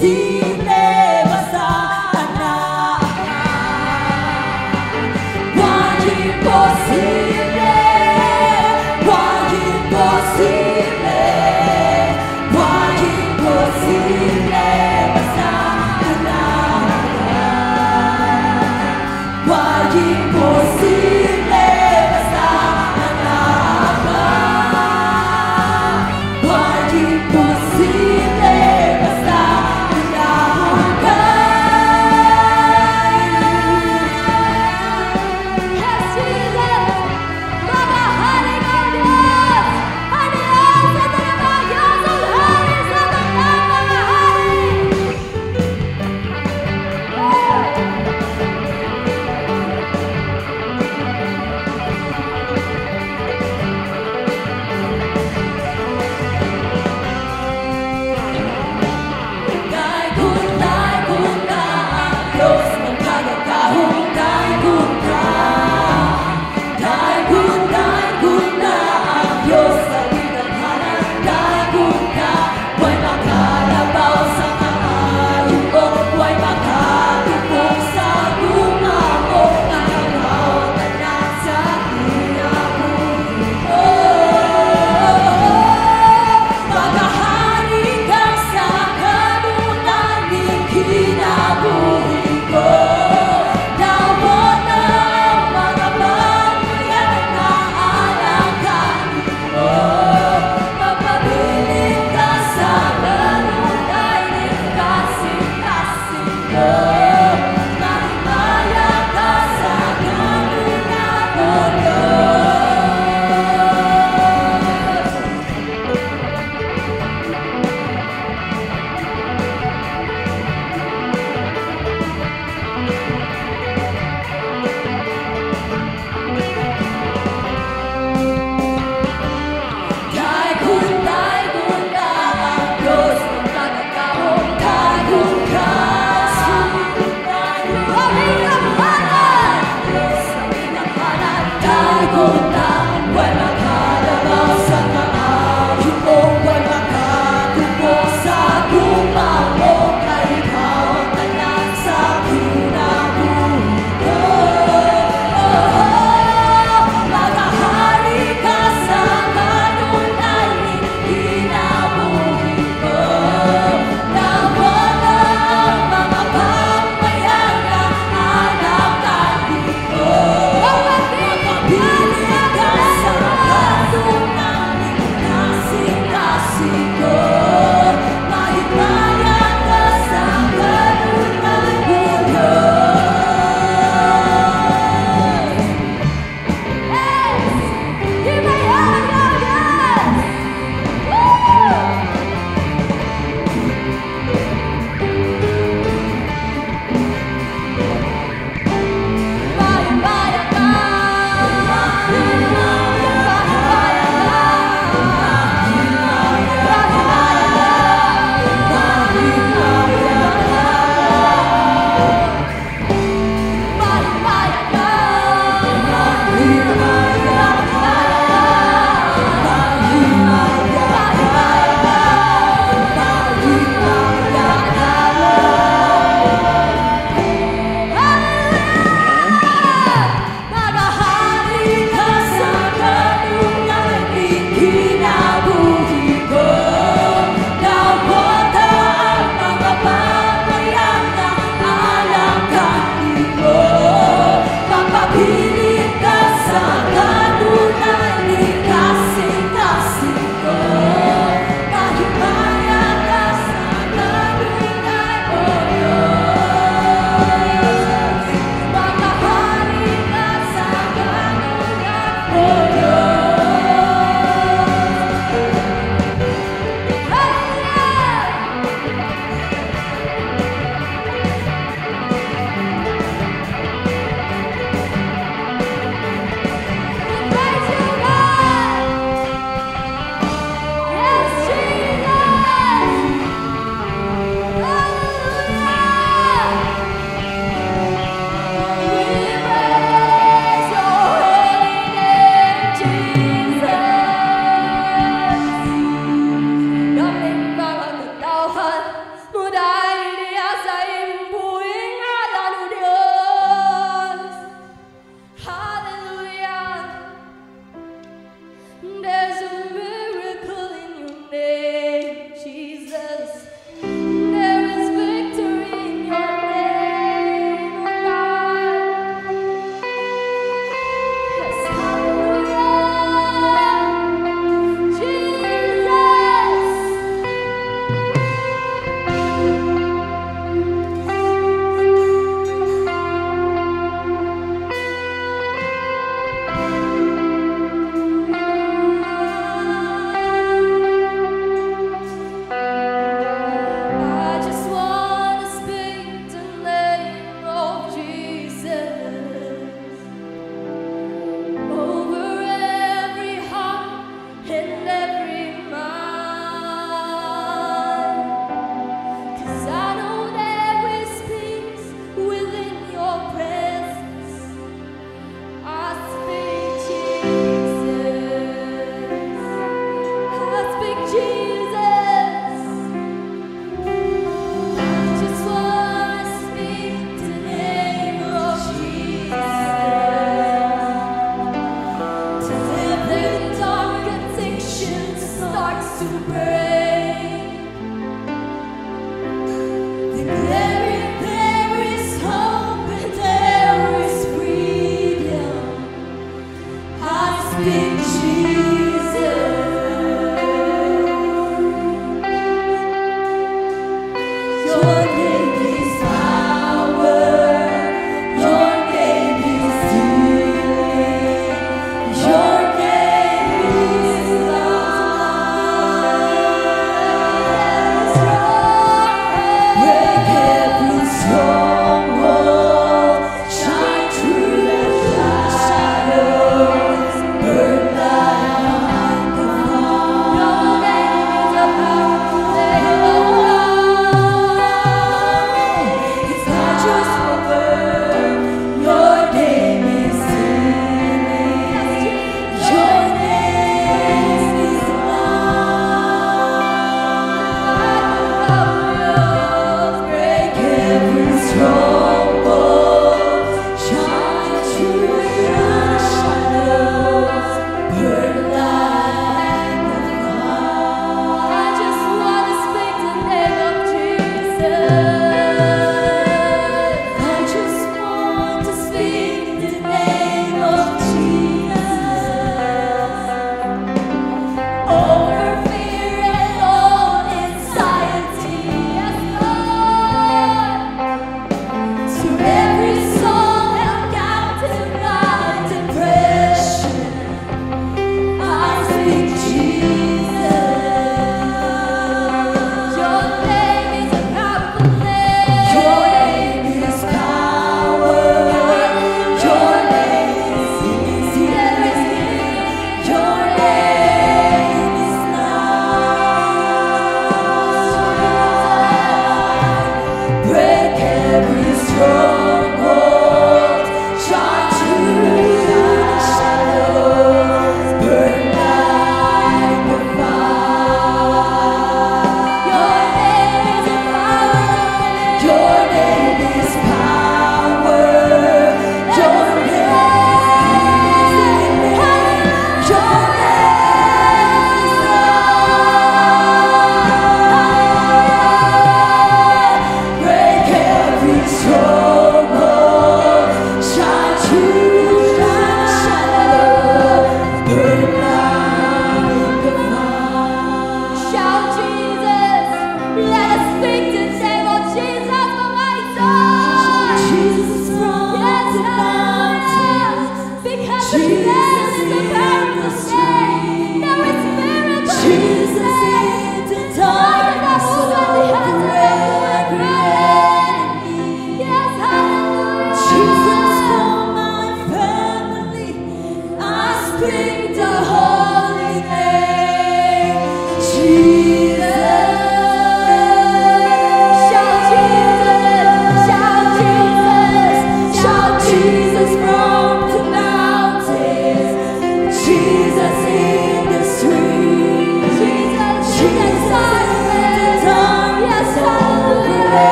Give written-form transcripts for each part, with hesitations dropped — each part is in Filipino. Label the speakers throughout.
Speaker 1: imposible basta anak ka. Wag imposible, wag imposible, wag imposible basta anak ka. Wag imposible basta anak ka. Wag imposible basta anak ka.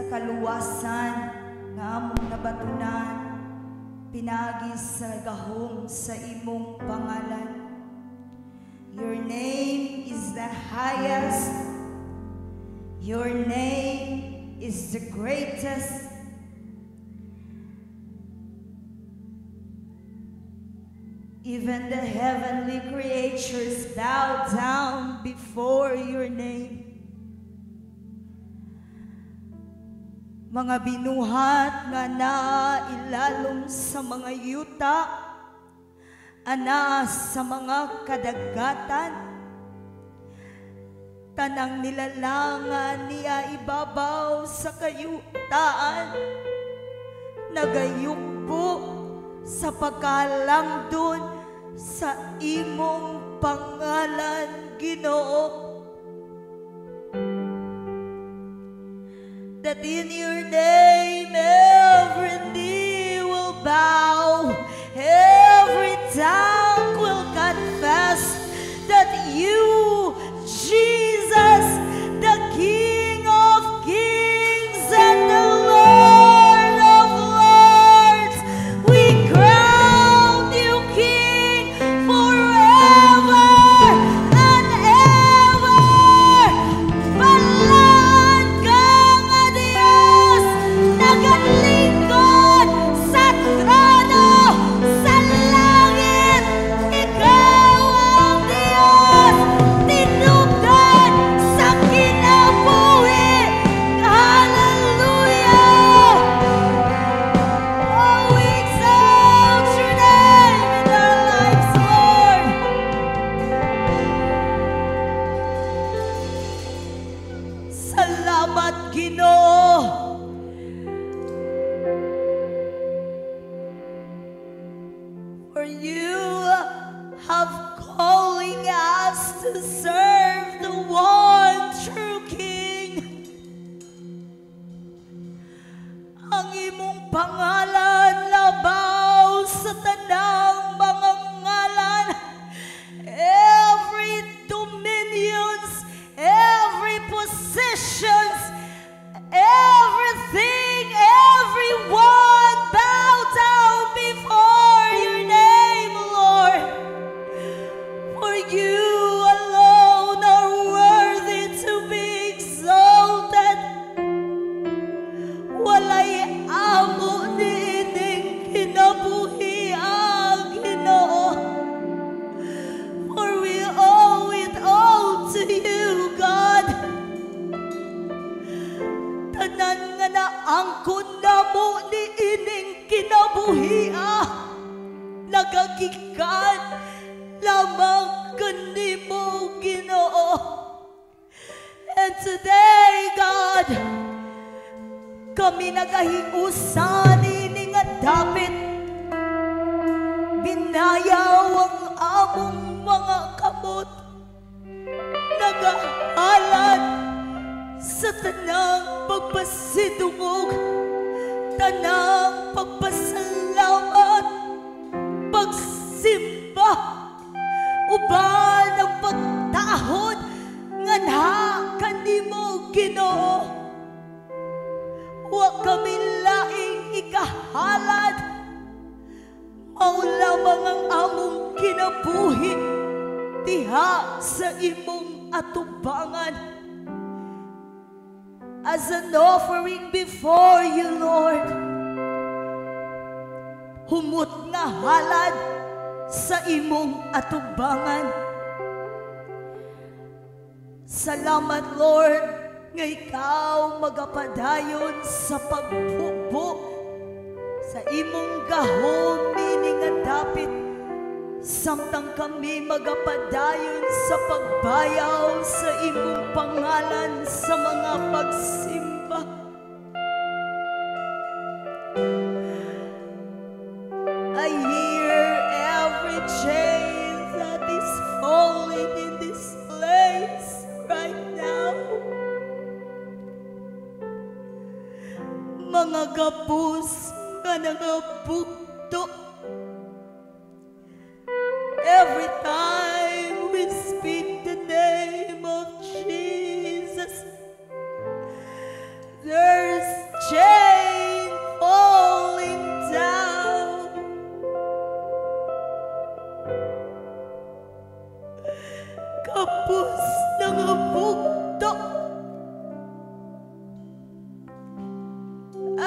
Speaker 1: kaluwasan nga among nabatunan, pinagi sa gahom sa imong pangalan. Your name is the highest. Your name is the greatest. Even the heavenly creatures bow down before your name. Mga binuhat nga nailalom sa mga yuta, ana sa mga kadagatan, tanang nilalangan niya ibabaw sa kayutaan, nagayukbo sa pagkalangdon sa imong pangalan, Ginoo. That in your name every knee will bow, every tongue will confess that you, Jesus, the King of Kings and the Lord of Lords, we crown you King forever and ever. Balaan kang Diyos, naglingkod sa trono sa langit. Ikaw ang Diyos, tinupdan sa kinabuhi. Hallelujah! Oh, we exalt your name in our lives, Lord. Salamat, Ginoo. For you have calling us to serve the one true King. Ang imong pangalan labaw sa tanang mga ngalan. Every dominions, every positions, everything, everyone bow down before your name, Lord. For you alone are worthy to be exalted. Walay amo niining kinabuhi ang Ginoo. For we owe it all to you, God. Tanan nga naangkon namo niining kinabuhi nagagikan lamang kanimo, Ginoo. And today, God, kami nagahiusan ini nga dapit binayaw ang among mga kamot, nagahalad sa tanang pagpasidungog, tanang pagpasalamat, pagsimba, uban ang pagtahod nganha kanimo, Ginoo. Wa kami laing ikahalad, mao lamang ang among kinabuhi diha sa imong atubangan. As an offering before you, Lord, humot nga halad sa imong atubangan. Salamat, Lord, nga ikaw magapadayon sa pagbubo sa imong gahom ini nga dapit, samtang kami magapadayon sa pagbayaw sa imong pangalan sa mga pagsimba. I hear every chain that is falling in this place right now. Mga gapos nga nangabukto. Every time we speak the name of Jesus, there's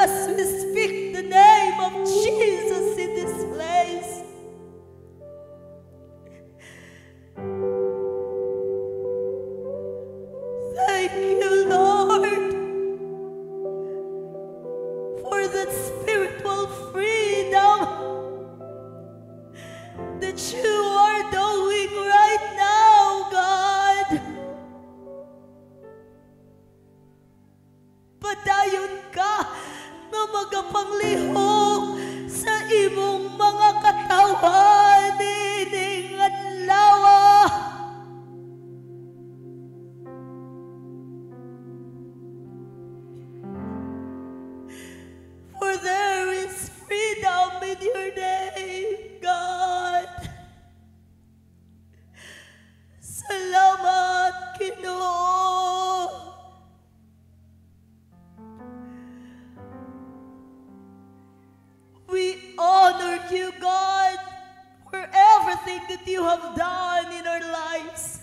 Speaker 1: as we speak the name of Jesus in this place. Thank you, Lord, for that spiritual freedom that you are doing right now, God. Padayon ka nga magapanglihok sa imong mga katawan ining adlaw. For there is freedom in your name, God. Salamat, Ginoo. We honor you, God, for everything that you have done in our lives.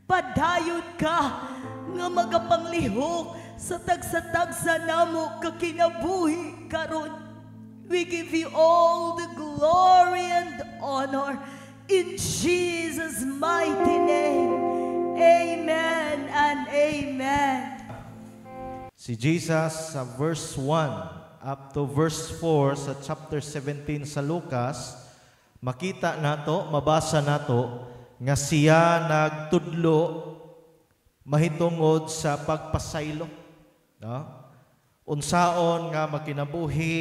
Speaker 1: Padayon ka nga magapanglihok sa tagsa-tagsa namo kakinabuhi karon. We give you all the glory and honor in Jesus' mighty name. Amen and amen.
Speaker 2: Si Jesus sa verse 1 up to verse 4 sa chapter 17 sa Lucas, makita nato, mabasa nato, nga siya nagtudlo mahitungod sa pagpasaylo. No? Unsaon nga makinabuhi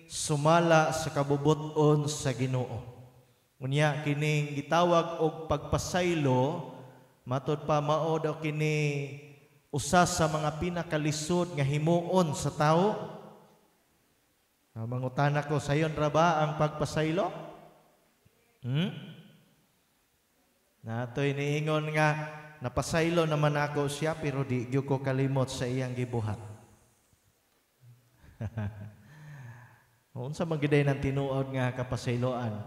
Speaker 2: sumala sa kabubuton sa Ginoo. Unya kining gitawag og pagpasaylo, matud pa mao daw kini usa sa mga pinakalisod nga himuon sa tawo. Mangutana ko, sayon ra ba ang pagpasaylo? Natoy niingon nga, napasaylo naman ako siya, pero di gyud ko kalimot sa iyang gibuhat. Unsa man giday ng tinuod nga kapasayloan?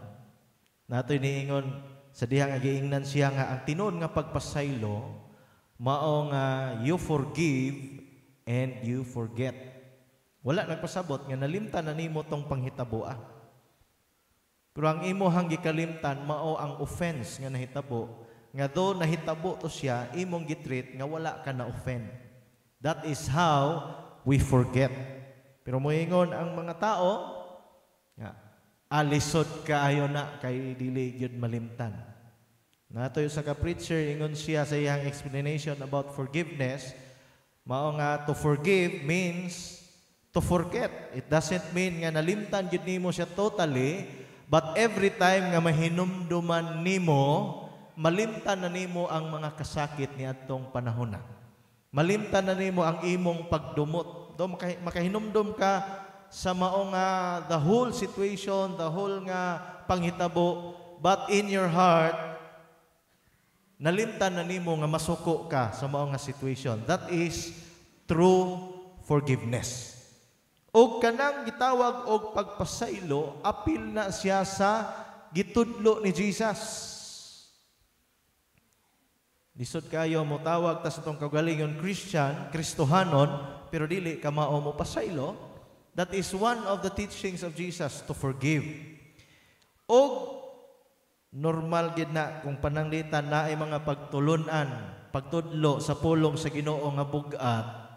Speaker 2: Natoy niingon, sa diha nga giingnan siya nga, ang tinuod nga pagpasaylo, mao nga you forgive and you forget. Wala nagpasabot nga nalimtan na nimo tong panghitaboa. Pero ang imo hang gikalimtan mao ang offense nga nahitabo. Nga do nahitabo to siya, imong gitreat nga wala ka na offend. That is how we forget. Pero moingon ang mga tao nga alisod kaayo na kay dili gyud malimtan. Natoy sa ka-preacher ingon siya sa iyang explanation about forgiveness, mao nga to forgive means to forget. It doesn't mean nga nalimtan gyud nimo siya totally, but every time nga mahinumduman nimo, malimtan na nimo ang mga kasakit niadtong panahon na. Malimtan na nimo ang imong pagdumot. Do makahinumdum ka sa mao nga the whole situation, the whole nga panghitabo, but in your heart nalimtan na nimo nga masuko ka sa mao nga situation. That is true forgiveness. O kanang gitawag og pagpasaylo, apil na siya sa gitudlo ni Jesus. Lisod kayo mo tawag ta sa itong kagalingon Christian, Kristohanon, pero dili ka mao mo pasaylo. That is one of the teachings of Jesus, to forgive. O normal gid na kung pananglitan na ay mga pagtulunan, pagtudlo sa pulong sa Ginoo nga bugat.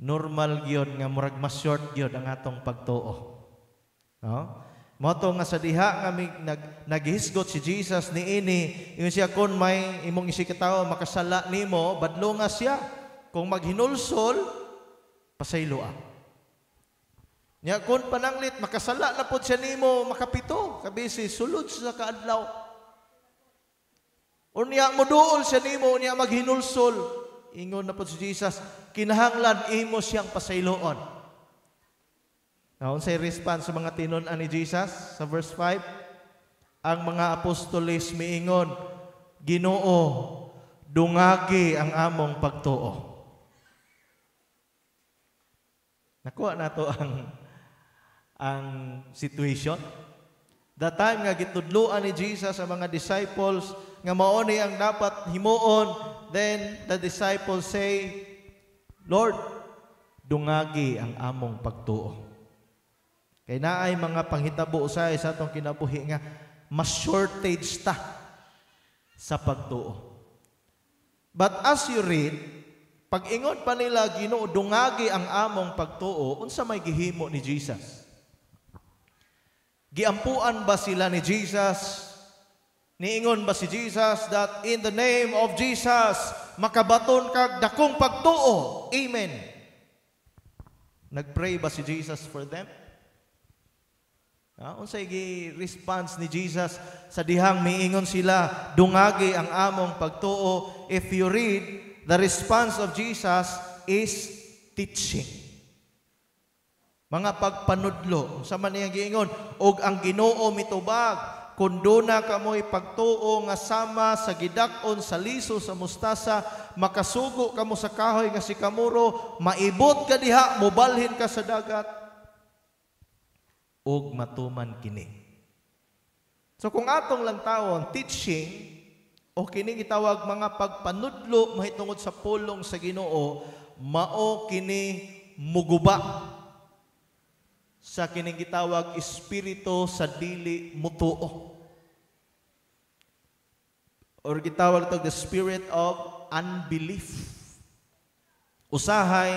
Speaker 2: Normal gyud nga murag mas short gyud ang atong pagtuo. No? Moto nga sa diha nga naghisgot si Jesus niini, ingon siya kun may imong isikatawo makasala nimo, badlo nga siya. Kung maghinulsol, pasayloa. Nya kun pananglit makasala na pud siya nimo, makapito, kabisi sulod sa kaadlaw. Unya mo duol siya nimo, unya maghinulsol. Ingon na po si Jesus, kinahanglan imo siyang pasayloon. Now, unsay response sa mga tinun-an ni Jesus sa verse 5? Ang mga apostoles miingon, Ginoo, dungagi ang among pagtuo. Nakuha na to ang situation. The time nga gitudloan ni Jesus sa mga disciples nga mao ni ang dapat himuon, then the disciples say, Lord, dungagi ang among pagtuo. Kay naay mga panghitabo usay sa atong kinabuhi nga mas shortage ta sa pagtuo. But as you read, pag ingon pa nila Ginoo dungagi ang among pagtuo, unsa may gihimo ni Jesus? Giampuan ba sila ni Jesus? Niingon ba si Jesus that in the name of Jesus makabaton kag dakong pagtuo? Amen. Nagpray ba si Jesus for them? Unsay gi-response ni Jesus sa dihang miingon sila dungagi ang among pagtuo? If you read, the response of Jesus is teaching. Mga pagpanudlo, sa man niya giingon, og ang Ginoo mitubag, kung duna kamoy pagtuo nga sama sa gidakon sa liso sa mustasa, makasugo kamo sa kahoy nga si kamuro, maibot ka diha, mobalhin ka sa dagat, og matuman kini. So kung atong lang tawon, teaching, o kini gitawag mga pagpanudlo mahitungod sa pulong sa Ginoo, mao kini muguba sa kining gitawag espiritu sa dili mutuo. Or gitawag ito the spirit of unbelief. Usahay,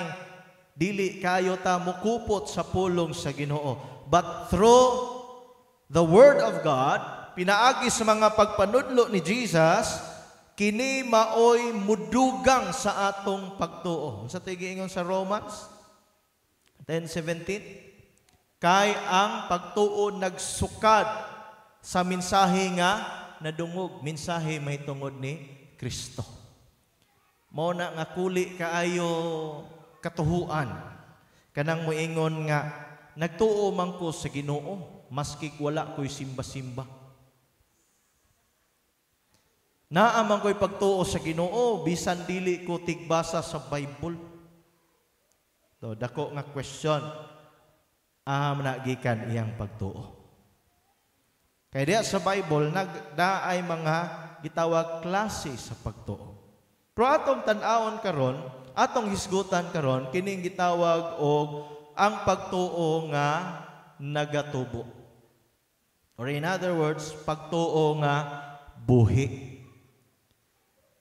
Speaker 2: dili kayo ta mukupot sa pulong sa Ginoo. But through the Word of God, pinaagi sa mga pagpanudlo ni Jesus, kini maoy mudugang sa atong pagtuo. Sa tigiingon sa Romans 10:17, kay ang pagtuo nagsukad sa mensahe nga nadungog, mensahe mahitungod ni Kristo. Mao na nga kuli kaayo katuhuan kanang moingon nga nagtuo man ko sa Ginoo maski wala ko'y simba-simba. Naaman ko'y pagtuo sa Ginoo bisan dili ko tigbasa sa Bible. So dako nga question, nagikan iyang pagtuo. Kaya diya sa Bible, nagdaay mga gitawag klase sa pagtuo. Pero atong tan-awon karon, atong hisgutan karon, kining gitawag og ang pagtuo nga nagatubo. Or in other words, pagtuo nga buhi.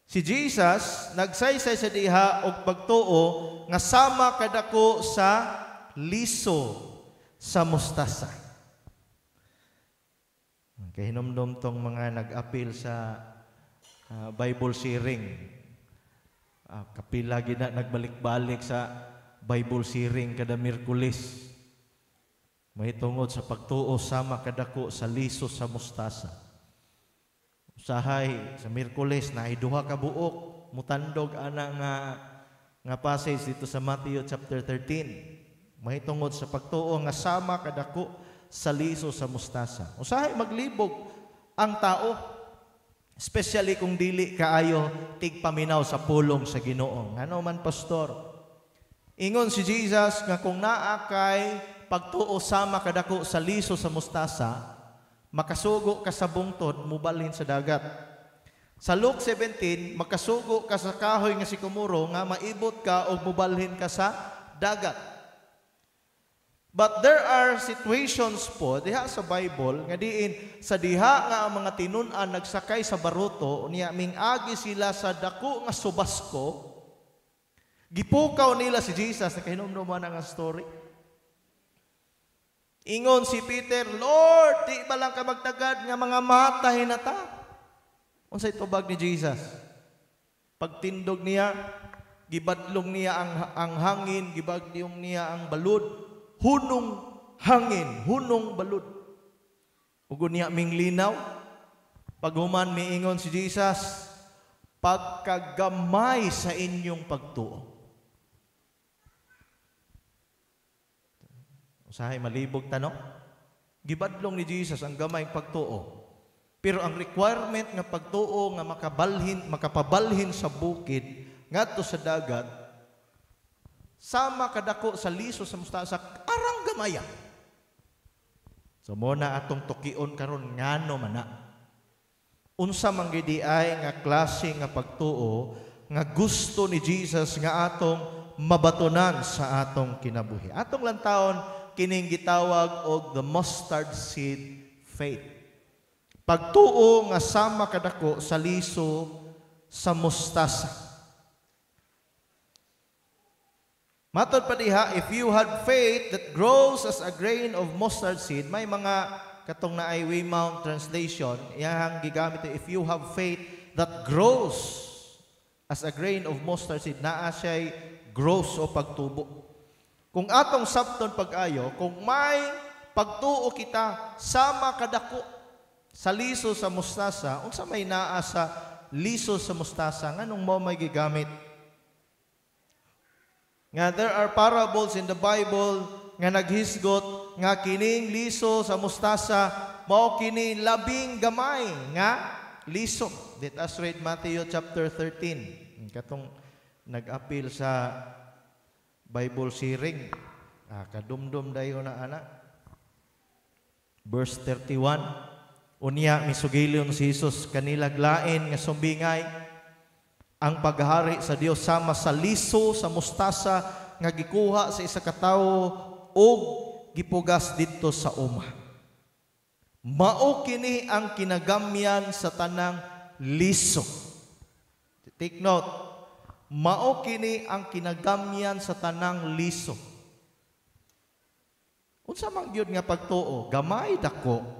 Speaker 2: Si Jesus, nagsaysay sa diha og pagtuo nga sama kadako sa liso sa mustasa. Kaya hinumdum tong mga nag-appeal sa Bible sharing. Kapila gina nagbalik-balik sa Bible sharing kada Miyerkules. Mahitungod sa pagtuo sama kadako sa liso sa mustasa. Usahay sa Miyerkules na iduha ka buok mutandog ana nga passage dito sa Matthew chapter 13. Mahitungod sa pagtuo nga sama kadako sa liso sa mustasa. Usahay maglibog ang tao, especially kung dili kaayo tigpaminaw sa pulong sa Ginoo. Ngano man pastor? Ingon si Jesus nga kung naa kay pagtuo sama kadako sa liso sa mustasa, makasugo ka sa bungtod, mubalhin sa dagat. Sa Luke 17, makasugo ka sa kahoy nga si kumuro nga maibot ka o mubalhin ka sa dagat. But there are situations po diha sa Bible nga diin sa diha nga ang mga tinun-an nagsakay sa baruto niya mingagi sila sa dako nga subasko, gipukaw nila si Jesus. Nakahinumdum man nga story. Ingon si Peter, Lord, di ba lang ka magtagad nga mga matay na ta? Unsay tubag ni Jesus? Pagtindog niya, gibadlong niya ang hangin, gibadlong niya ang balud. Hunong hangin, hunong balud. Ug niya ming linaw, paghuman miingon si Jesus, pagkagamay sa inyong pagtuo. Usahay malibog tanong, gibadlong ni Jesus ang gamay pagtuo. Pero ang requirement nga pagtuo nga makapabalhin sa bukid ngadto sa dagat, sama kadako sa liso sa mustasa, arang gamaya. So muna atong tukion karon ngano man na. Unsa man gid ay nga klase nga pagtuo nga gusto ni Jesus nga atong mabatonan sa atong kinabuhi. Atong lantawon kining gitawag og the mustard seed faith. Pagtuo nga sama kadako sa liso sa mustasa. Matod pa diha, if you had faith that grows as a grain of mustard seed, may mga katong na ay Weymouth translation, iyang gigamit, if you have faith that grows as a grain of mustard seed, naa siya'y gross o pagtubo. Kung atong sabton pag-ayo, kung may pagtuo kita, sama kadako sa liso sa mustasa, unsa may naa sa liso sa mustasa, nganong mo may gigamit? Nga there are parables in the Bible nga naghisgot nga kining liso sa mustasa mao kini labing gamay nga liso. Let us read Matthew chapter 13. Katong nag-appeal sa Bible sharing. Kadumdum dayo na ana. Verse 31. Unya misugilon si Jesus kanilaglain nga sumbingay ang paghari sa Dios sama sa liso sa mustasa nga gikuha sa isa ka tawo og gipugas didto sa uma. Mao kini ang kinagamyan sa tanang liso. Take note. Mao kini ang kinagamyan sa tanang liso. Unsa man gyud nga pagtuo, gamay dako.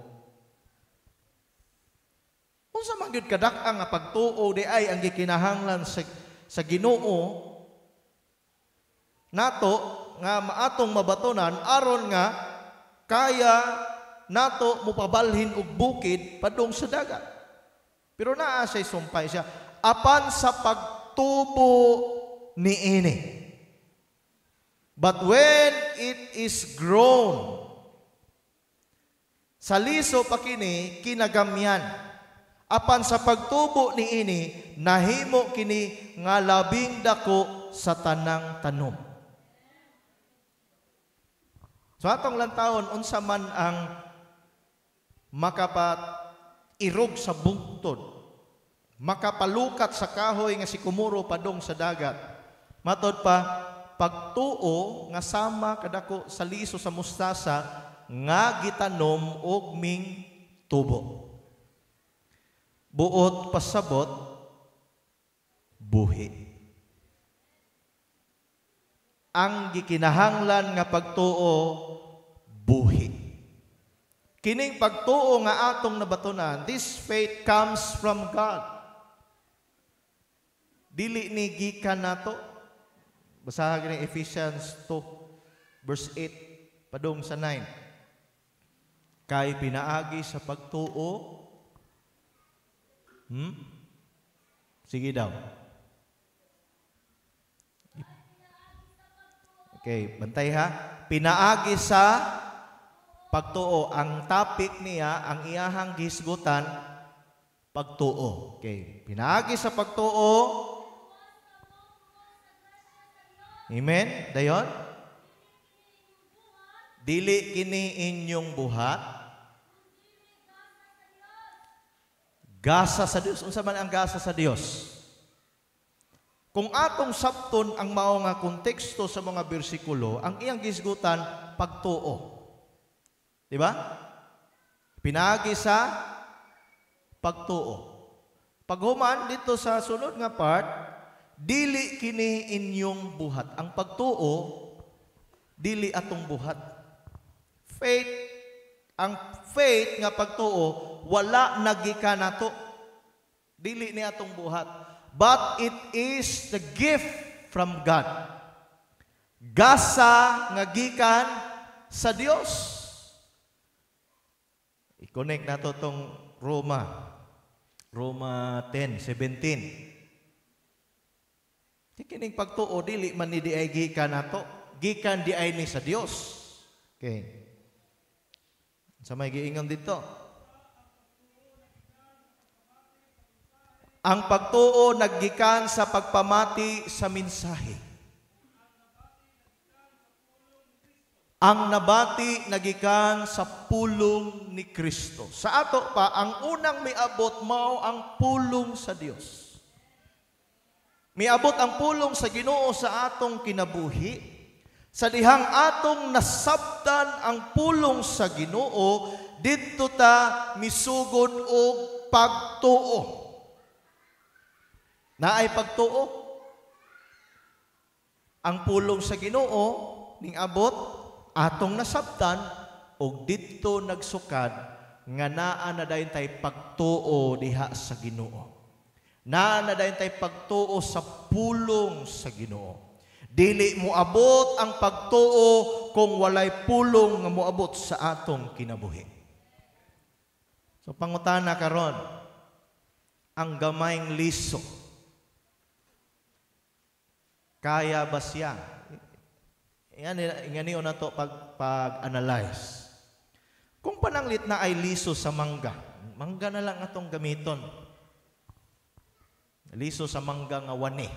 Speaker 2: Unsa man gyud kadak-ang nga pagtuo di ay ang gikinahanglan sa Ginoo nato nga maatong mabatonan aron nga kaya nato mupabalhin og bukid padung sa dagat. Pero naa siya sumpay siya apan sa pagtubo niini. But when it is grown, sa liso pa kini kinagamyan. Apan sa pagtubo niini nahimo kini nga labing dako sa tanang tanom. So atong lantawon unsa man ang makapairog sa bungtod, makapalukat sa kahoy nga si kumuro padong sa dagat. Matod pa, pagtuo nga sama kadako sa liso sa mustasa nga gitanom og ming tubo. Buot pasabot, buhi. Ang gikinahanglan nga pagtuo, buhi. Kining pagtuo nga atong nabatunan, this faith comes from God. Dili ni gikan nato. Basahan ni Ephesians 2 verse 8 padung sa 9. Kay pinaagi sa pagtuo. Sige daw. Okay, bantay ha. Pinaagi sa pagtuo. Ang topic niya, ang iyahang gisgutan, pagtuo. Okay. Pinaagi sa pagtuo. Amen? Dayon? Dili kini inyong buhat. Gasa sa Dios. Unsa man ang gasa sa Dios? Kung atong sabton ang mao nga konteksto sa mga bersikulo, ang iyang gisgutan, pagtuo. Diba? Pinagi sa pagtuo. Paghuman dito sa sunod nga part, dili kini inyong buhat. Ang pagtuo, dili atong buhat. Faith, ang faith nga pagtuo, wala nagikan nato. Dili ni atong buhat. But it is the gift from God. Gasa nga gikan sa Dios. I-connect nato tong Roma 10:17. Kining pagtuo dili man ni di ay gikan nato, gikan di ay ni sa Dios. Okay. Sa may giingon dito. Ang pagtuo naggikan sa pagpamati sa mensahe. Ang nabati nagikan sa pulong ni Kristo. Sa ato pa, ang unang miabot mao ang pulong sa Dios. Miabot ang pulong sa Ginoo sa atong kinabuhi, sa dihang atong nasabtan ang pulong sa Ginoo, didto ta misugod og pagtuo. Naay pagtuo. Ang pulong sa Ginoo ning abot atong nasabtan og didto nagsukad nga naa na dayon tay pagtuo diha sa Ginoo. Naa na dayon tay pagtuo sa pulong sa Ginoo. Dili mo abot ang pagtuo kung walay pulong nga moabot sa atong kinabuhi. So pangutana karon, ang gamayng liso, kaya ba siya? Ingani na to pag-analyze. Kung pananglit na ay liso sa mangga, mangga na lang atong gamiton. Liso sa mangga nga wani.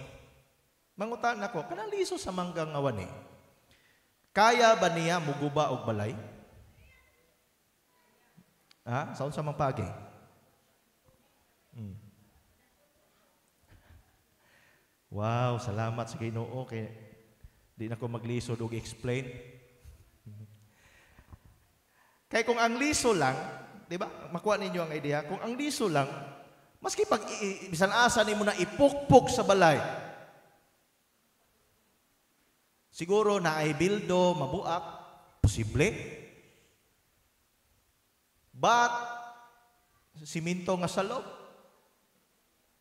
Speaker 2: Mangutan ako, kanang liso sa mangga nga wani, kaya ba niya muguba og balay? Ha? Saan sa mangpagi? Wow, salamat sa Ginoo kay di na ko maglisod og explain. Kay kung ang liso lang, di ba? Makuha ninyo ang idea. Kung ang liso lang, maski pag bisan asa nimo na ipukpok sa balay, siguro na ay bildo, mabuak, posible. But siminto nga salog,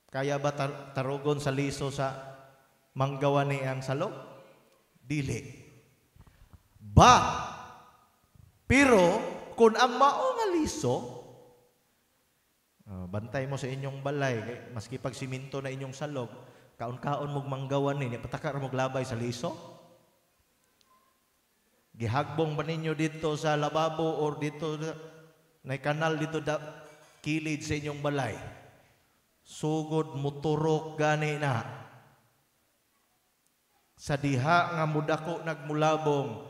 Speaker 2: kaya ba tarugon sa liso sa manggawa ni ang salog? Dili. Pero kung ang mao nga liso, bantay mo sa inyong balay, maski pag siminto na inyong salog, kaon-kaon mong manggawan ni, patakar mong labay sa liso? Gihagbong ba ninyo dito sa lababo or dito na kanal dito kilid sa inyong balay? Sugod muturok gani na. Sa diha nga mudako nagmulabong,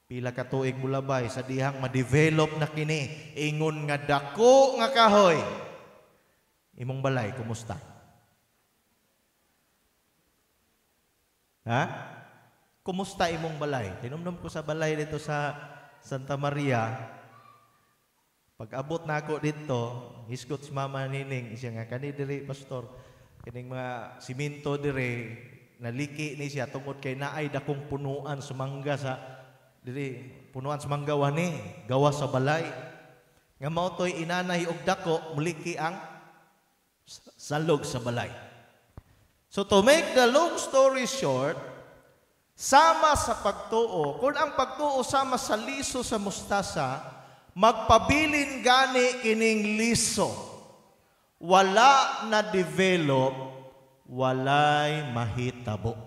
Speaker 2: pila ka tuig mulabay, sa dihang ma-develop na kini, ingon nga dako nga kahoy. Imong balay, kumusta? Ha? Kumusta imong balay? Tinumdum ko sa balay dito sa Santa Maria. Pag abot na ako dito, hisgot si Mama Nining, siya nga, kani diri, pastor, kining mga siminto diri, naliki ni siya, tungod kay naay dakong punuan sa mangga sa, diri, punuan sa mangga wani, gawa sa balay. Nga mao toy inanay og dako, muliki ang salog sa balay. So to make the long story short, sama sa pagtuo, kung ang pagtuo sama sa liso sa mustasa, magpabilin gani kining liso. Wala na develop, walay mahitabo.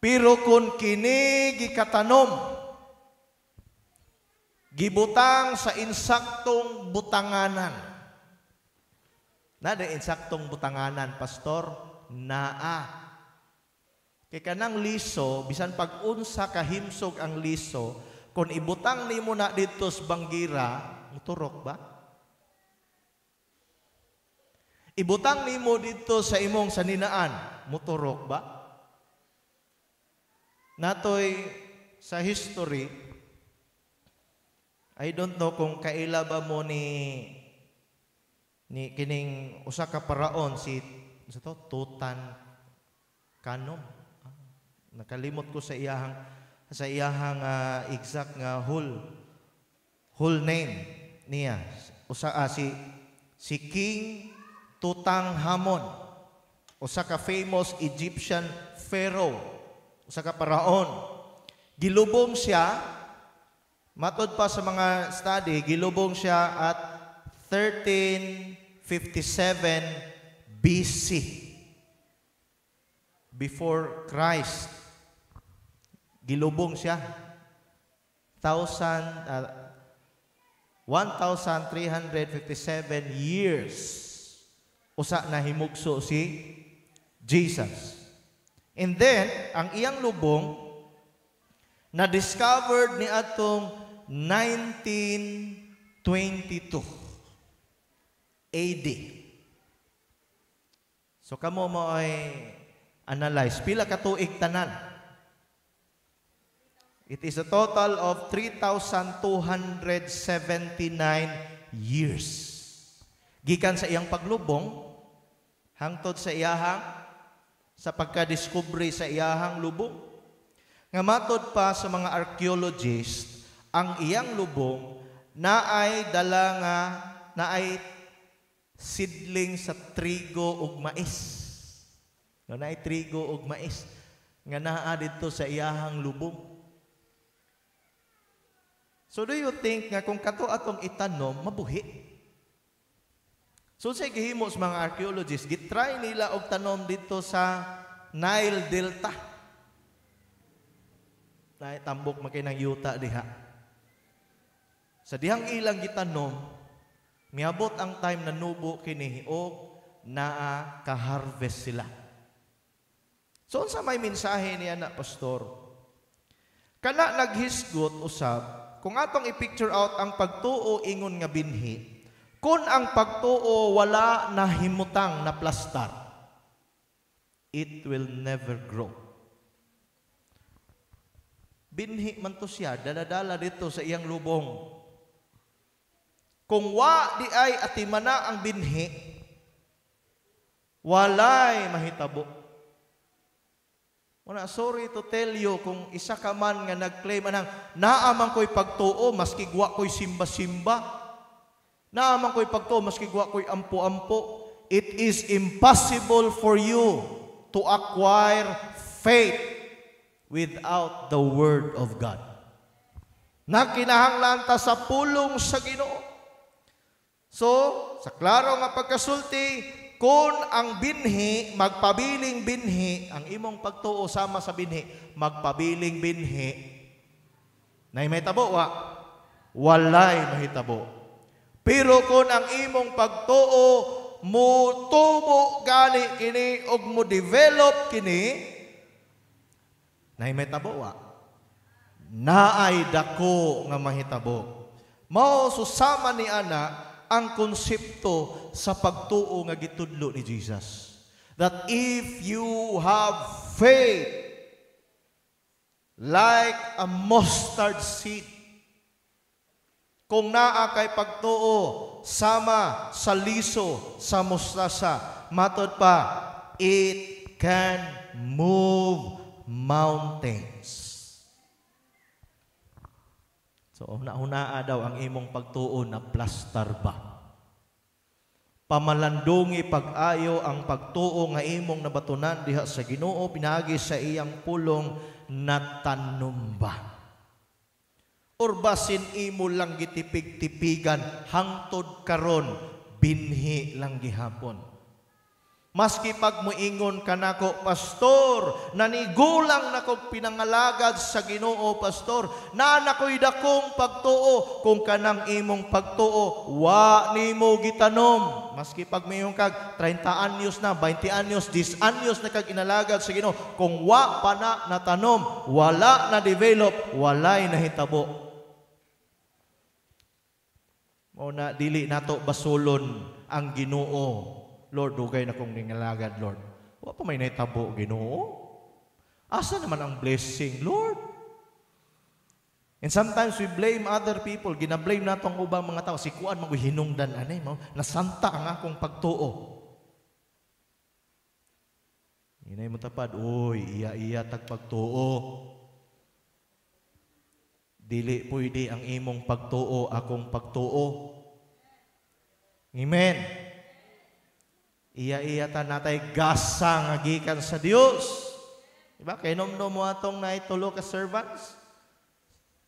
Speaker 2: Pero kung kini gikatanom, gibutang sa insaktong butanganan. Nada insaktong butanganan, pastor? Naa. Kay kanang liso, bisan pag-unsa kahimsog ang liso, kung ibutang nimo na dito sa banggira, muturok ba? Ibutang nimo dito sa imong saninaan, muturok ba? Natoy sa history, I don't know kung kaila ba mo ni kining usa ka paraon si Tutankhamun. Nakalimot ko sa iyahang exact nga whole name niya. Si King Tutankhamun, usa ka famous Egyptian pharaoh, usa ka paraon. Gilubong siya, matod pa sa mga study, gilubong siya at 1357 BC, before Christ. Gilubong siya. 1,357 years. Usa na himugso si Jesus. And then, ang iyang lubong, na-discovered ni atong 1922 AD. So kamo mo ay analyze pila ka tuig tanan. It is a total of 3,279 years. Gikan sa iyang paglubong hangtod sa iyahang sa pagkadiskubre sa iyahang lubong. Nga matod pa sa mga archaeologists, ang iyang lubong naay dala nga naay sidling sa trigo ug mais. No, naay trigo ug mais nga naa didto sa iyahang lubong. So do you think nga kung kato atong itanom mabuhi? So sa gihimo sa mga archaeologists, gitry nila og tanom dito sa Nile Delta. Naay tambok makay ng yuta diha. Sa dihang ilang gitanom, miabot ang time na nubo kini o naa ka-harvest sila. So unsa may mensahe niya na pastor? Kana naghisgot usab kung atong i-picture out ang pagtuo ingon nga binhi, kung ang pagtuo wala na himutang na plastar, it will never grow. Binhi man to siya, daladala dito sa iyang lubong. Kung wa di ay atimana ang binhi, walay mahitabo. Wala, sorry to tell you, kung isa ka man nga nag-claim anang naaman ko'y pagtuo, maski gwa ko'y simba-simba, naaman ko'y pagtuo, maski gwa ko'y ampo-ampo, it is impossible for you to acquire faith without the Word of God. Na kinahanglan ta sa pulong sa Ginoo. So, sa klaro nga pagkasulti, kung ang binhi, magpabiling binhi, ang imong pagtuo sama sa binhi, magpabiling binhi, na mahitabo wa? Walay mahitabo. Pero kung ang imong pagtuo, mo tubo gani kini, o mo develop kini, na mahitabo wa? Naay dako nga mahitabo. Mao susama ni ana, ang konsepto sa pagtuo nga gitudlo ni Jesus. That if you have faith like a mustard seed, kung naa kay pagtuo sama sa liso sa mustasa, matod pa, it can move mountains. So, una-una daw ang imong pagtuo na plastar ba? Pamalandungi pag-ayo ang pagtuo nga imong nabatunan diha sa Ginoo pinagi sa iyang pulong na tanom ba? Or basin imo lang gitipig-tipigan hangtod karon binhi lang gihapon. Maski pag muingon kanako, pastor, nanigulang nako pinangalagad sa Ginoo, pastor, na nakoy dakong pagtuo, kung kanang imong pagtuo, wa nimo gitanom. Maski pag mayong kag 30 anyos na, 20 anyos, 10 anyos na kag inalagad sa Ginoo, kung wa pa na natanom, wala na develop, walay nahitabo. O na dili nato basulon ang Ginoo. Lord, dugay na kong ningalagad, Lord. Wa pa may naitabo, Ginoo. Asa naman ang blessing, Lord? And sometimes we blame other people. Ginablame nato ang ubang mga tao. Si kuan maghinungdan anay mo. Nasanta ang akong pagtuo. Inay mo tapad, uy, iya tag pagtuo. Dili pwede ang imong pagtuo, akong pagtuo. Amen. Iya ta natay gasa nga gikan sa Dios. Diba? Kay nomnom mo atong naitulo ka servants.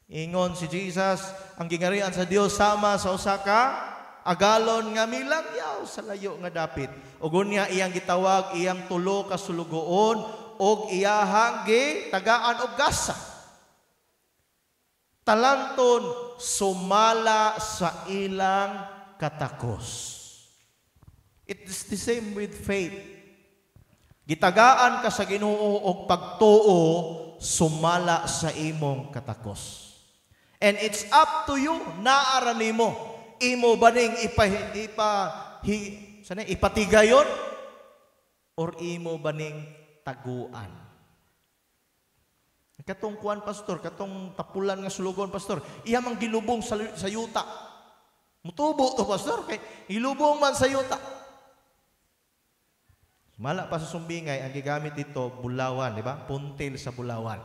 Speaker 2: Ingon si Jesus, ang gingarian sa Dios sama sa usa ka agalon nga milangyaw sa layo nga dapit. Ug unya iyang gitawag iyang tulo ka sulugoon og iyahang gitagaan og gasa. Talanton sumala sa ilang katakos. It is the same with faith. Gitagaan ka sa Ginoo og pagtuo, sumala sa imong katakos. And it's up to you, naara nimo. Imo ba ning ipatigayon? or imo baning taguan? Katong kuan pastor, katong tapulan nga sulugon pastor, iya mang gilubong sa yuta. Mutubo to pastor, kay ilubong man sa yuta. Mala pa sa sumbingay, ang gigamit dito, bulawan, di ba? Puntil sa bulawan.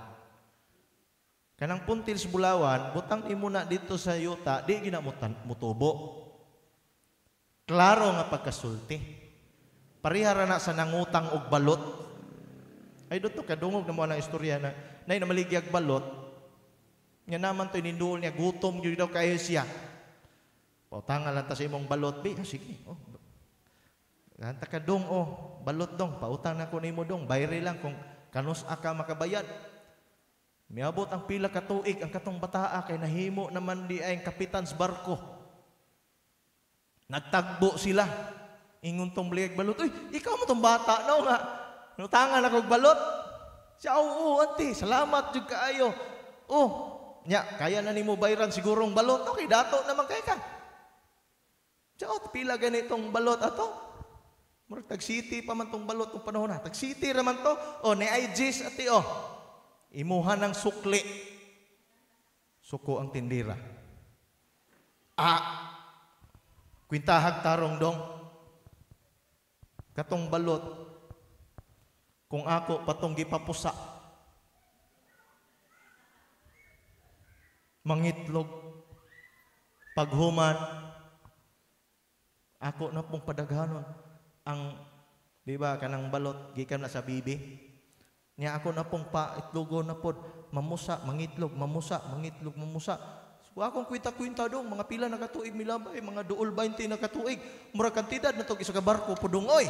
Speaker 2: Kanang puntil sa bulawan, butang imuna dito sa yuta, di mutubo. Klaro nga pagkasulti. Parihara na sa nangutang og balot. Ay dito kadungog na mo ang istorya na nay namaligyag balot. Nga naman to ininduol niya gutom gyud daw kayo siya. Pautangan lang ta sa imong balot bi. Sige. Oh. Ganta ka dong balot dong, pautang na ko nimo dong. Bayre lang kung kanus ka makabayad. Miabot ang pila ka tuig ang katong bataa kay nahimo naman di ay kapitan sa barko. Nagtagbo sila. Ingon tong ligyag balot. Uy, ikaw mo tong bata no nga. Nutangan ako balot. Siya, oo, auntie, salamat jud kaayo. Nya, kaya na nimo bayran sigurong balot. Okay, dato naman kay ka. Siya, pila ganitong balot ato. Murag tag-city pa man tong balot tong panahon na. Tag-city raman to. Ni IGs ati imuhan ng sukli. Suko ang tindira. Kwintahag tarong dong. Katong balot. Kung ako patong gipapusa, mangitlog, paghuman, ako na pong padaghanon ang, di ba, kanang balot, gikan na sa bibi. Niya ako na pong paitlogon na pod, mamusa, mangitlog, mamusa, mangitlog, mamusa. So, akong kwinta-kwinta dong, mga pila na katuig milabay, mga duol 20 na katuig, mura kantidad na to isa ka barko pudungoy.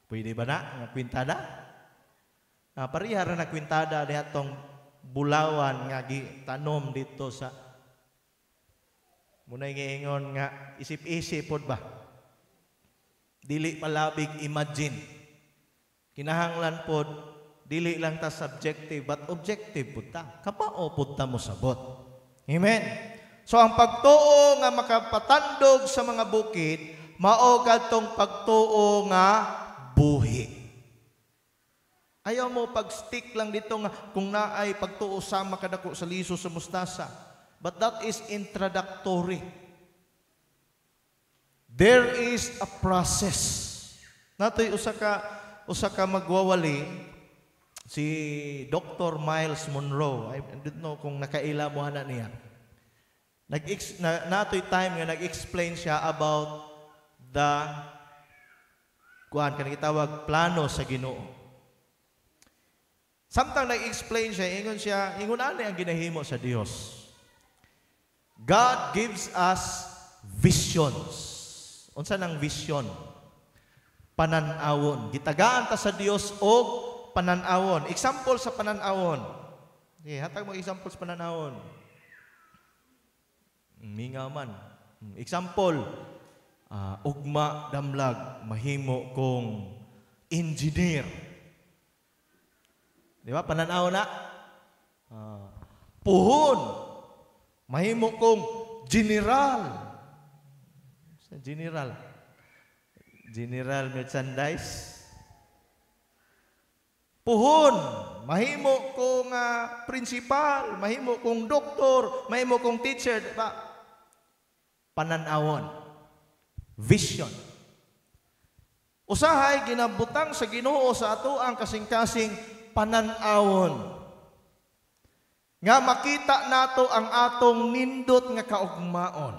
Speaker 2: Pwede ba na? Nga kwintada? Parihara na kwintada niya itong bulawan nga tanom dito sa muna ingon nga isip-isip po ba? Dili palabig imagine. Kinahanglan po, dili lang ta subjective but objective po ta. Kapao po ta mo sabot. Amen? So ang pagtuo nga makapatandog sa mga bukid, mao kadtong pagtuo nga buhi. Ayaw mo pag-stick lang dito nga kung naay pagtuo sama kadako sa liso sa mustasa. But that is introductory. There is a process. Natoy usa ka magwawali si Dr. Miles Monroe. I don't know kung nakaila mo na niya. Natoy time nga nag-explain siya about the kuan kanang gitawag plano sa Ginoo. Samtang nag-explain siya, ingon ani ang ginahimo sa Dios. God gives us visions. Unsa nang vision? Panan-awon. Gitagaan ta sa Dios og panan-awon. Example sa panan-awon. Okay, hatag mo example sa panan-awon. Mingaman. Example, ugma damlag mahimo kong engineer. Di ba? Pananaw na. Puhon mahimo kong general. General merchandise. Puhon mahimo kong principal, mahimo kong doktor, mahimo kong teacher, di ba? Pananawon. Vision. Usahay ginabutang sa Ginoo sa ato ang kasing-kasing pananawon. Nga makita nato ang atong nindot nga kaugmaon.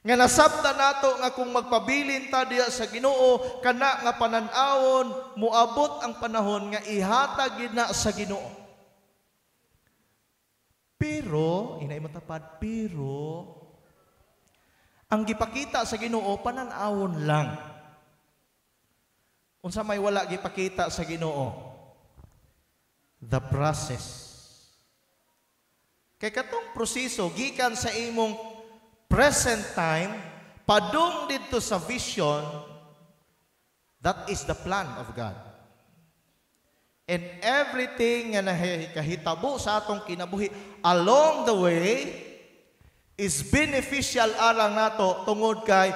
Speaker 2: Nga nasabta nato nga kung magpabilin ta diya sa Ginoo kana nga pananawon muabot ang panahon nga ihatag gid na sa Ginoo. Pero inay matapad ang gipakita sa Ginoo panan-awon lang. Unsa may wala gipakita sa Ginoo? The process. Kay katong proseso gikan sa imong present time padung didto sa vision, that is the plan of God. And everything nga nahikahitabo sa atong kinabuhi along the way is beneficial alang nato tungod kay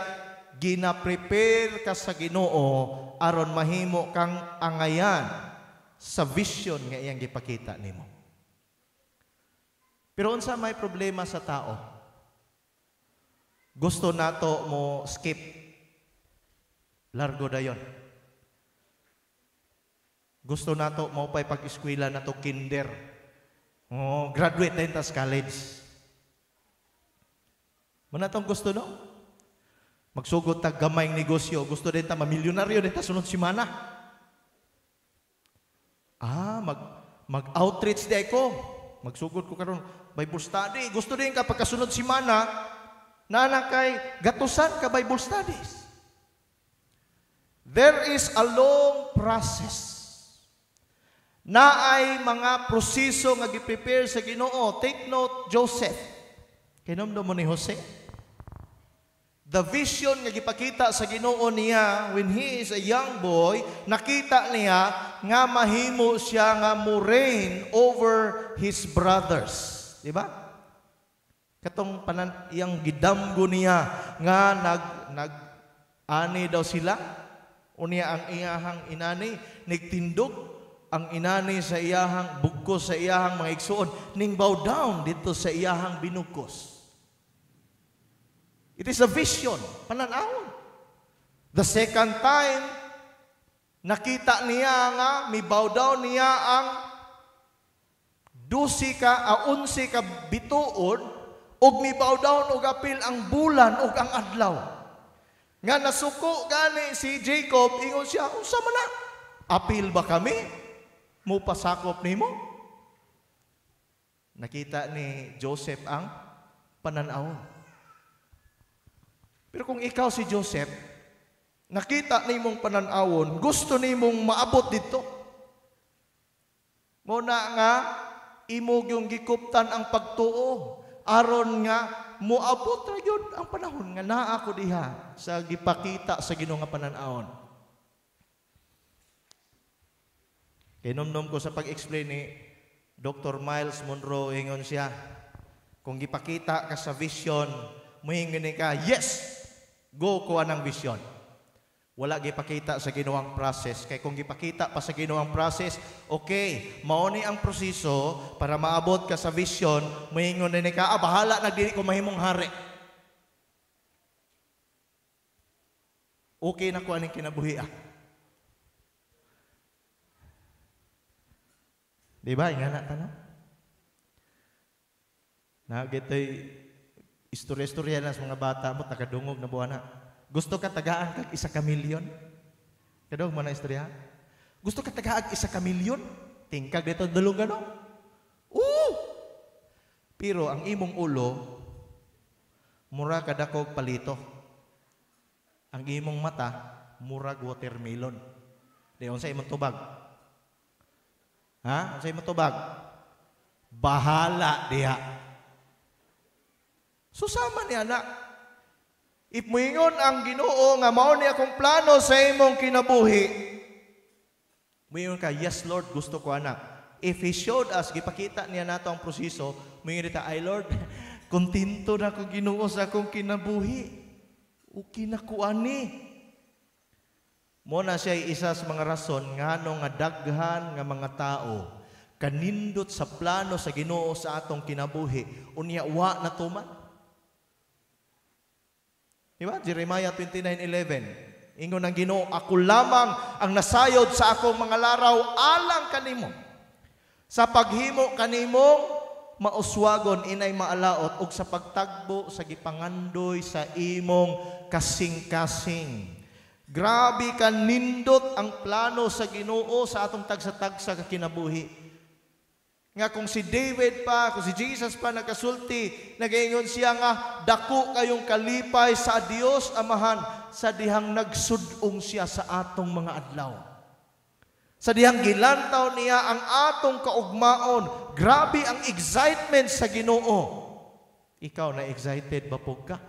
Speaker 2: gina-prepare ka sa Ginoo aron mahimo kang angayan sa vision nga iyang gipakita nimo. Pero unsa may problema sa tao? Gusto nato mo skip. Largo dayon. Gusto nato mo pay pag-eskwela nato kinder. Graduate din tas college. Muna tong gusto no? Magsugod tag gamayng negosyo, gusto din ta mamilyonaryo din ta sunod semana. Mag-outreach di ko. Magsugod ko karon Bible study. Gusto din ka pagkasunod semana na kay gatusan ka Bible studies. There is a long process. Naay mga proseso nga gi-prepare sa Ginoo. Take note, Joseph. Kinomdom mo ni Jose. The vision nga gipakita sa Ginoo niya when he is a young boy, nakita niya nga mahimo siya nga mo reign over his brothers. Di ba? Katong iyang gidamgo niya nga nag-ani daw sila. Unya ang iyahang inani, nagtindog ang inani sa iyahang bugkos sa iyahang mga igsuon, ning bow down dito sa iyahang binugkos. It is a vision, pananawon. The second time, nakita niya nga, may bow down niya ang 11 ka bituon, ug may bow down ug apil ang bulan ug ang adlaw. Nga nasuko gani si Jacob, ingon siya, unsa man na? Apil ba kami? Mupasakop nimo? Nakita ni Joseph ang pananawon. Pero kung ikaw si Joseph, nakita nimong pananawon, gusto nimong maabot dito. Muna nga, imog yung gikuptan ang pagtuo, aron nga, muabot ra yun ang panahon nga naa ako diha sa gipakita sa Ginoo nga pananawon. Kinumdum ko sa pag-explain ni Dr. Miles Monroe, ingon siya, kung gipakita ka sa vision, muhingin ka, yes, go kuha ng vision. Wala gipakita sa Ginoong process. Kaya kung gipakita pa sa Ginoong process, okay, mauni ang proseso para maabot ka sa vision, muhingon din ka, bahala na dili ko mahimong hari. Okay na ko aning kinabuhi. Di ba? Ingana ka na? Nagito'y istorya-istorya na sa mga bata mo, nakadungog na buwan na. Gusto ka tagaan kag 1 milyon? Kadong mo na istorya? Gusto ka tagaan 1 milyon? Tingkag dito dulong gano? Pero ang imong ulo, mura kadakog palito. Ang imong mata, murag watermelon. Dayon sa imong tubag. Ha? Sa imong tubag. Bahala diha. Susama niya na. If moingon ang Ginoo nga mao ni akong plano sa imong kinabuhi, moingon ka, yes Lord, gusto ko anak. If He showed us, gipakita niya nato ang proseso, moingon ta, ay Lord, kontento na ko Ginoo sa akong kinabuhi. O kinakuani. Mo na siya isa sa mga rason ngano nga daghan nga mga tao kanindot sa plano sa Ginoo sa atong kinabuhi. Unya wa na tuman. Diba? Jeremiah 29:11. Ingon ng Ginoo, ako lamang ang nasayod sa akong mga laraw alang kanimo. Sa paghimo kanimong mauswagon inay maalaot ug sa pagtagbo sa gipangandoy sa imong kasing-kasing. Grabe ka nindot ang plano sa Ginoo sa atong tagsa-tagsa ka kinabuhi. Nga kung si David pa, kung si Jesus pa nakasulti, nagaingon siya nga, dako kayong kalipay sa Dios Amahan sa dihang nagsudong siya sa atong mga adlaw. Sa dihang gilantaw niya ang atong kaugmaon. Grabe ang excitement sa Ginoo. Ikaw na excited ba po ka?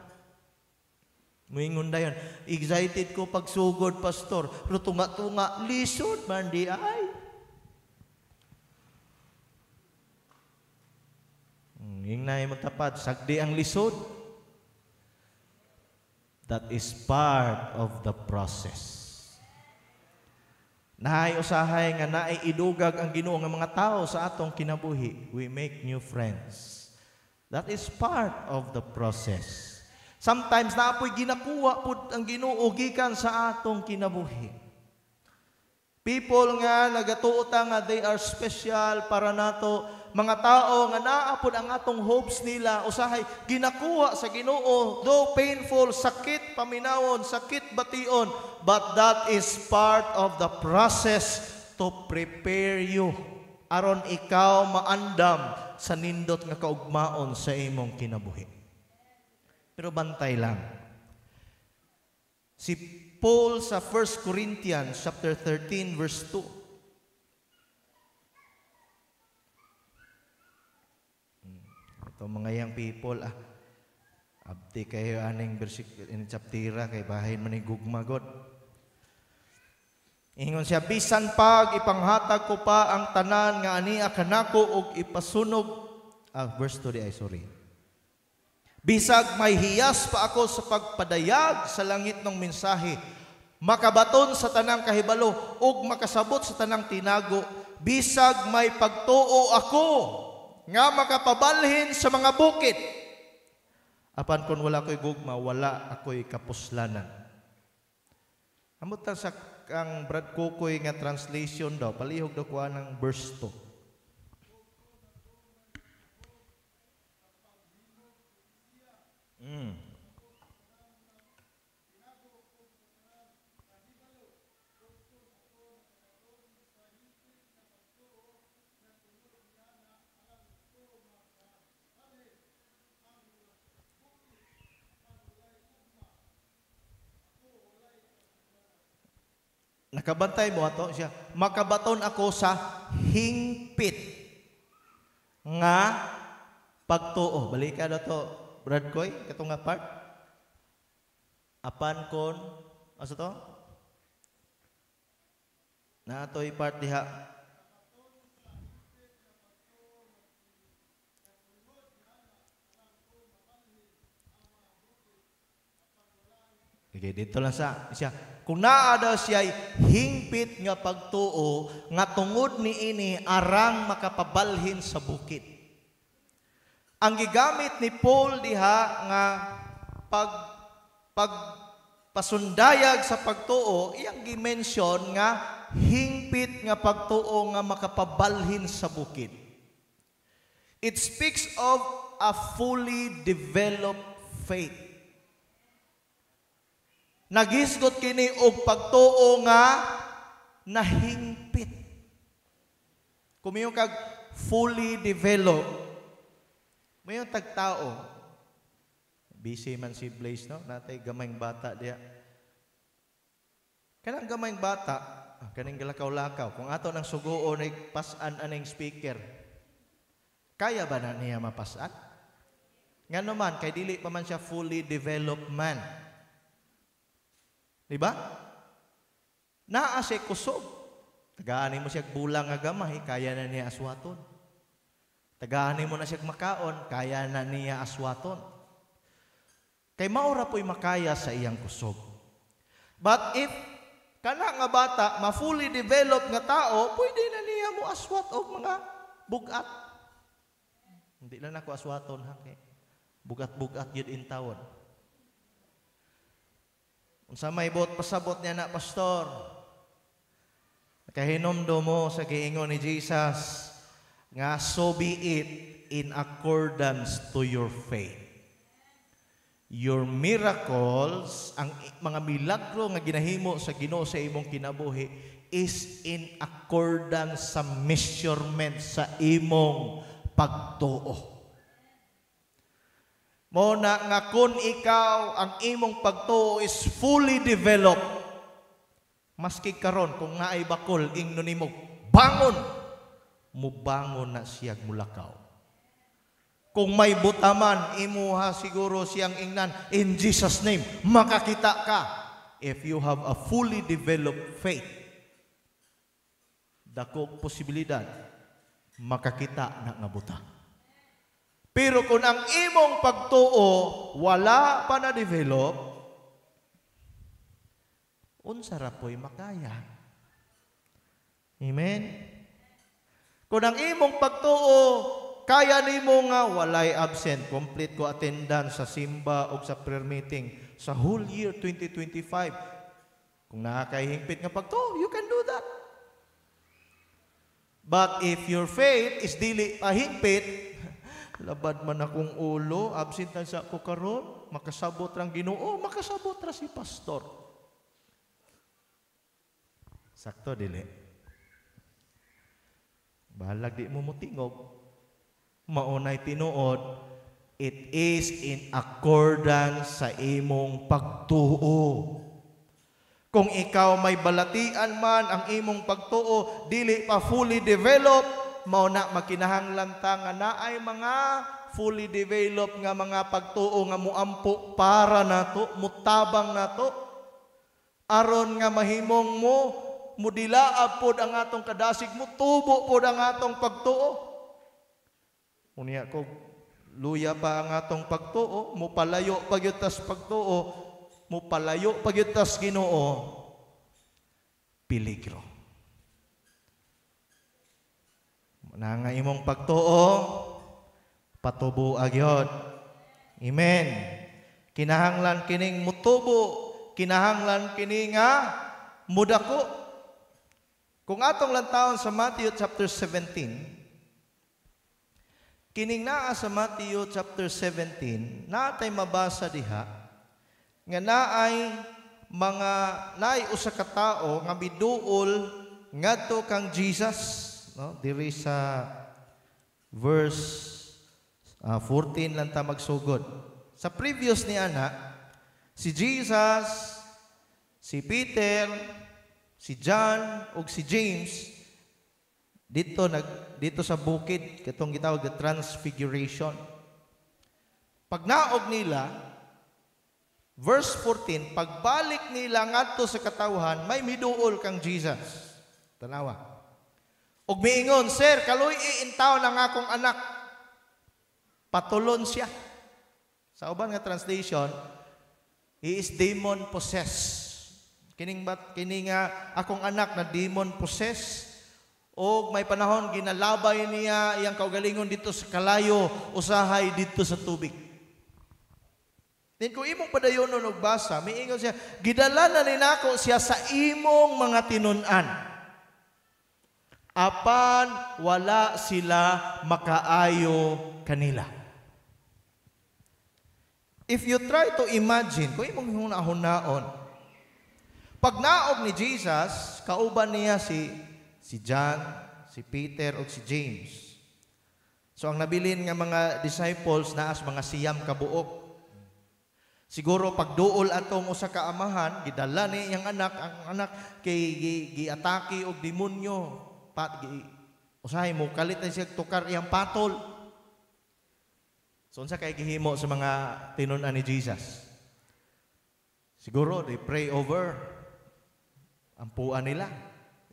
Speaker 2: Muingon dayon, excited ko pagsugod, pastor. Pero tunga-tunga, lisod man di ay. Ingnay mo tapad, sagdi ang lisod. That is part of the process. Naay usahay nga naay idugag ang Ginoo nga mga tao sa atong kinabuhi. We make new friends. That is part of the process. Sometimes naapoy ginakuha pud ang Ginoo gikan sa atong kinabuhi. People nga nagatuota nga they are special para nato, mga tao nga naapod ang atong hopes nila, usahay ginakuha sa Ginoo, though painful, sakit paminawon, sakit bation, but that is part of the process to prepare you aron ikaw maandam sa nindot nga kaugmaon sa imong kinabuhi. Pero bantay lang. Si Paul sa 1 Corinthians chapter 13 verse 2. Ito mga young people, abdi kayo aning versikulo in chaptera kay bahin man ni gugmagod. Ingon siya, bisan pag ipanghatag ko pa ang tanan nga ania kanako og ipasunog. Verse 2 sorry. Bisag may hiyas pa ako sa pagpadayag sa langit ng mensahe, makabaton sa tanang kahibalo, ug makasabot sa tanang tinago, bisag may pagtuo ako, nga makapabalhin sa mga bukid. Apan kung wala ko'y gugma, wala ako'y kapuslanan. Amutan sa ang Brad Kukoy nga translation daw, palihog daw kuha ng verse 2. Nakabantay mo ato siya, makabaton ako sa hingpit nga pagtuo. Balik ka na to, Brad Koy, katong nga part. Apan kon, asa to? Na ato'y part diha. Okay, dito lang siya. Kung naada siya'y hingpit nga pagtuo, nga tungod ni ini arang makapabalhin sa bukid. Ang gigamit ni Paul diha nga pagpasundayag sa pagtuo, iyang gimension nga hingpit nga pagtuo nga makapabalhin sa bukid. It speaks of a fully developed faith. Nagisgot kini og pagtuo nga nahingpit. Kumiyo kag fully developed. Mayon tagtao. Busy man si Blaze, no? Natay gamayng bata diya. Kanang gamayng bata, kaning galakaw-lakaw, kung ato nang suguon ay pasan aning speaker, kaya ba na niya mapasan? Nga naman, kay dili pa man siya fully developed man. Diba? Naa siya kusog. Tagaani mo siya bulang nga gamay, kaya na niya aswaton. Tagaani mo na siya makaon, kaya na niya aswaton. Kay maura po'y makaya sa iyang kusog. But if kana nga bata, ma-fully developed nga tao, pwede na niya mo aswat o mga bugat. Hindi lang ako aswaton, ha? Bugat-bugat yun in tawon. Sa may bot pasabot niya na, pastor, kahinomdo mo sa giingon ni Jesus nga so be it in accordance to your faith. Your miracles, ang mga milagro nga ginahimo sa Ginoo sa imong kinabuhi is in accordance sa measurement sa imong pagtuo. Mo na nga kung ikaw ang imong pagtuo is fully developed, maski karon kung naay bakol ingnon nimo bangon, mubangon na siyag mulakaw. Kung may butaman imuha siguro siyang ingnan, in Jesus name makakita ka. If you have a fully developed faith, dako posibilidad makakita na nga butang. Pero kung ang imong pagtuo wala pa na-develop, unsa ra po'y makaya. Amen? Kung ang imong pagtuo, kaya nimo nga walay absent, complete ko attendance sa simba o sa prayer meeting sa whole year 2025. Kung nakakahingpit nga pagtuo, you can do that. But if your faith is dili pahingpit, labad man akong ulo, absent na sa ako karon, makasabot rang Ginoo, makasabot ra si pastor. Sakto dili. Bahalag di mo mutingog. Maunay tinuod, it is in accordance sa imong pagtuo. Kung ikaw may balatian man ang imong pagtuo, dili pa fully developed, mao na makinahanglan ta nga naay mga fully developed nga mga pagtuo nga muampo para nato, mutabang nato, aron nga mahimong mo mudilaab pod ang atong kadasig, mutubo pod ang atong pagtuo. Unya ko luya pa ang atong pagtuo, mupalayo pagyud tas pagtuo, mupalayo pagyud tas Ginoo, peligro. Na nga imong pagtuo, patubo agyod. Amen. Kinahanglan kining mutubo, kinahanglan kini nga mudako. Kung atong lantawon sa Matthew chapter 17, kining naa sa Matthew chapter 17, natay mabasa diha nga naay usa ka tawo nga miduol ngadto kang Jesus. No, diri sa verse 14 lang ta magsugod. Sa previous ni ana, si Jesus, si Peter, si John ug si James dito sa bukid katong gitawag nga Transfiguration. Pagnaog nila, verse 14, pagbalik nila ngadto sa katawhan, may miduol kang Jesus. Tanawa. Og miingon, "Sir, kaloy iintaw ng akong anak." Patulon siya. Sa uban nga translation, he is demon possessed. Kining nga akong anak na demon possessed. Og may panahon ginalabay niya iyang kaugalingon dito sa kalayo, usahay dito sa tubig. Then kung imong padayonon og basa, miingon siya, "Gidala na ninako siya sa imong mga tinun-an. Apan wala sila makaayo kanila." If you try to imagine, kung imong hunahon, pag naog ni Jesus, kauban niya si John, si Peter, o si James. So ang nabilin nga mga disciples naas mga siyam kabuok. Siguro pagduol atong usa ka amahan, gidala ni iyang anak, ang anak kay giatake og demonyo. Usahay mo, kalit na siya tukar iyang patol. So, unsa kay gihimo sa mga tinun-an ni Jesus? Siguro, they pray over. Ampuan nila.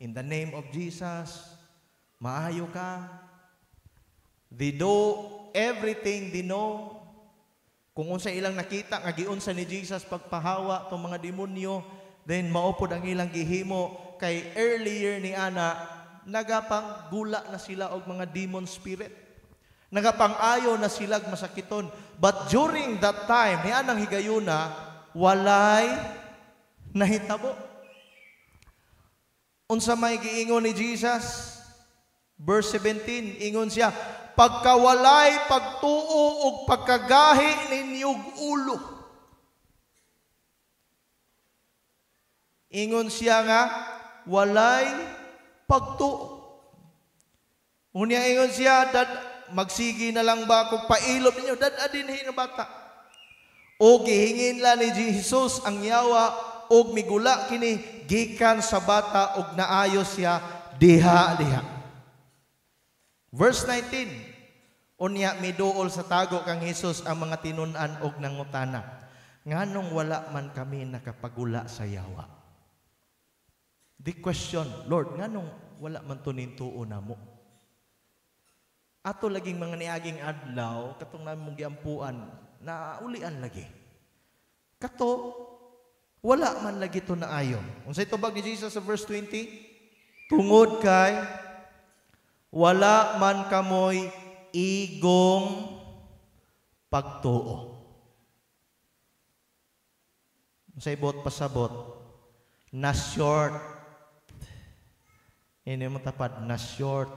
Speaker 2: In the name of Jesus, maayo ka. They do everything they know. Kung unsa ilang nakita, nga giunsa ni Jesus pagpahawa tong mga demonyo, then maupod ang ilang gihimo. Kay earlier ni ana, nagapang gula na sila og mga demon spirit. Nagapang-ayo na sila masakiton. But during that time, ni anang higayuna, walay nahitabo. Unsa may giingon ni Jesus? Verse 17, ingon siya, "Pagkawalay pagtuo ug pagkagahi ninyong ulo." Ingon siya nga, walay pagtuo. Unya ingon siya, magsigi na lang ba kung pailom ninyo, dadadinhin na bata. O gihingin la ni Jesus ang yawa, og migula kini, gikan sa bata, og naayo siya, diha. Verse 19, unya miduol sa tago kang Jesus ang mga tinun-an og nangutana, "Nganong wala man kami nakapagula sa yawa?" The question, "Lord, nganong wala man to nintuo namo?" Ato laging mga niaging adlaw, katong namin mong giampuan, na ulian lagi. Kato, wala man lagi to na ayo. Unsay tubag ni Jesus sa verse 20? Tungod kay wala man kamoy igong pagtuo. Unsay bot pasabot? Na short. Ini mo tapad na short.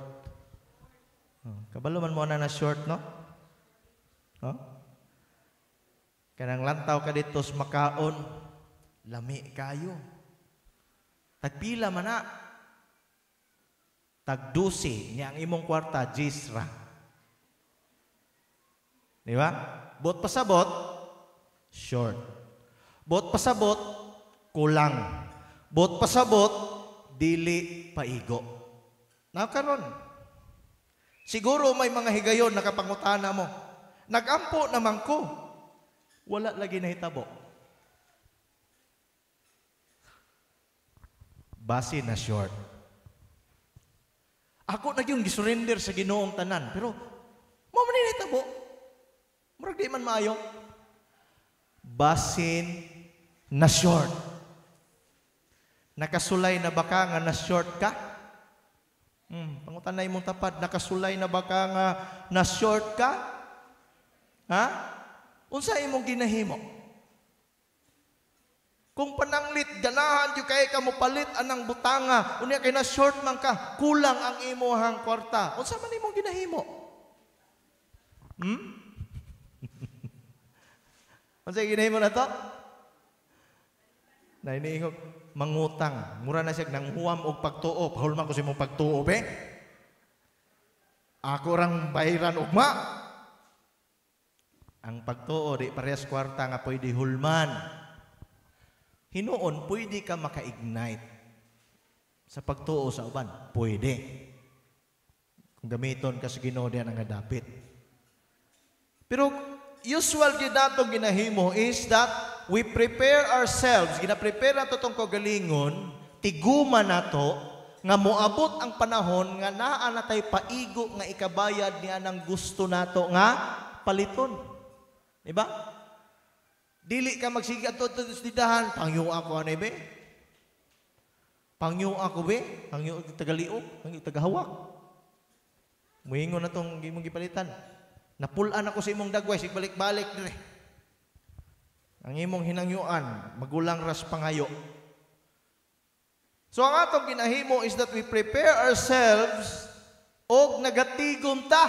Speaker 2: Kabalo man mo na short, no? Kanang lantaw ka dito sa makaon, lami kayo. Tagpila man na. Tagdusi niya ang imong kwarta, jisra. Di ba? Bot pasabot, short. Bot pasabot, kulang. Bot pasabot, dili paigo. Nakaroon. Siguro may mga higayon na kapangutana mo. Nagampo naman ko. Wala lagi nahitabo. Base na short. Ako na yung gisurrender sa Ginoong tanan. Pero, mo man nahitabo. Murag di man maayo. Basin na short. Nakasulay na baka nga na short ka? Pangutanay mong tapad, nakasulay na baka nga na short ka? Ha? Unsa imong ginahimo? Kung pananglit, ganahan yung kay ka mo palit anang butanga, unya kay na short man ka, kulang ang imuhang kwarta. Unsa man imong ginahimo? Unsa ginahimo na to? Na iniingog, mangutang. Mura na siya nang huwam og pagtuo. Pahulman ko si mong pagtuo, be. Ako rang bayaran ugma. Ang pagtuo, di parehas kwarta nga pwede hulman. Hinuon, pwede ka maka-ignite sa pagtuo sa uban. Pwede. Kung gamiton ka sa Ginoo diyan ang dapit. Pero usual ginatong ginahimo is that we prepare ourselves, gina-prepare nato tong kagalingon, tiguman nato, nga moabot ang panahon nga naa na tay paigo nga ikabayad niya ng gusto nato nga paliton. Diba? Dili ka magsige ato sa didahan, pangyo ako anay be? Pangyo ako be? Pangyo tagaliok? Pangyo tagahawak? Muingon na tong imong gipalitan. Napulan ako sa imong dagway, sigbalik-balik dire. Ang imong hinangyuan, magulang ras pangayo. So ang atong ginahimo is that we prepare ourselves og nagatigom ta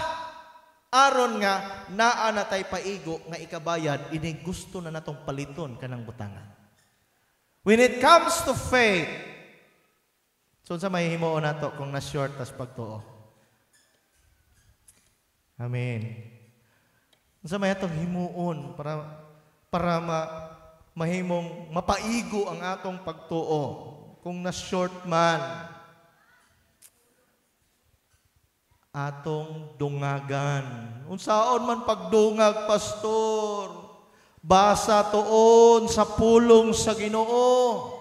Speaker 2: aron nga naa na tay paigo nga ikabayad ini gusto na natong paliton kanang butangan. When it comes to faith, so sa may himuon nato kung na short tas pagtuo. Amen. Sa may atong himuon para mahimong mapaigo ang atong pagtuo. Kung na-short man, atong dungagan. Unsaon man pagdungag, pastor? Basa tuon sa pulong sa Ginoo.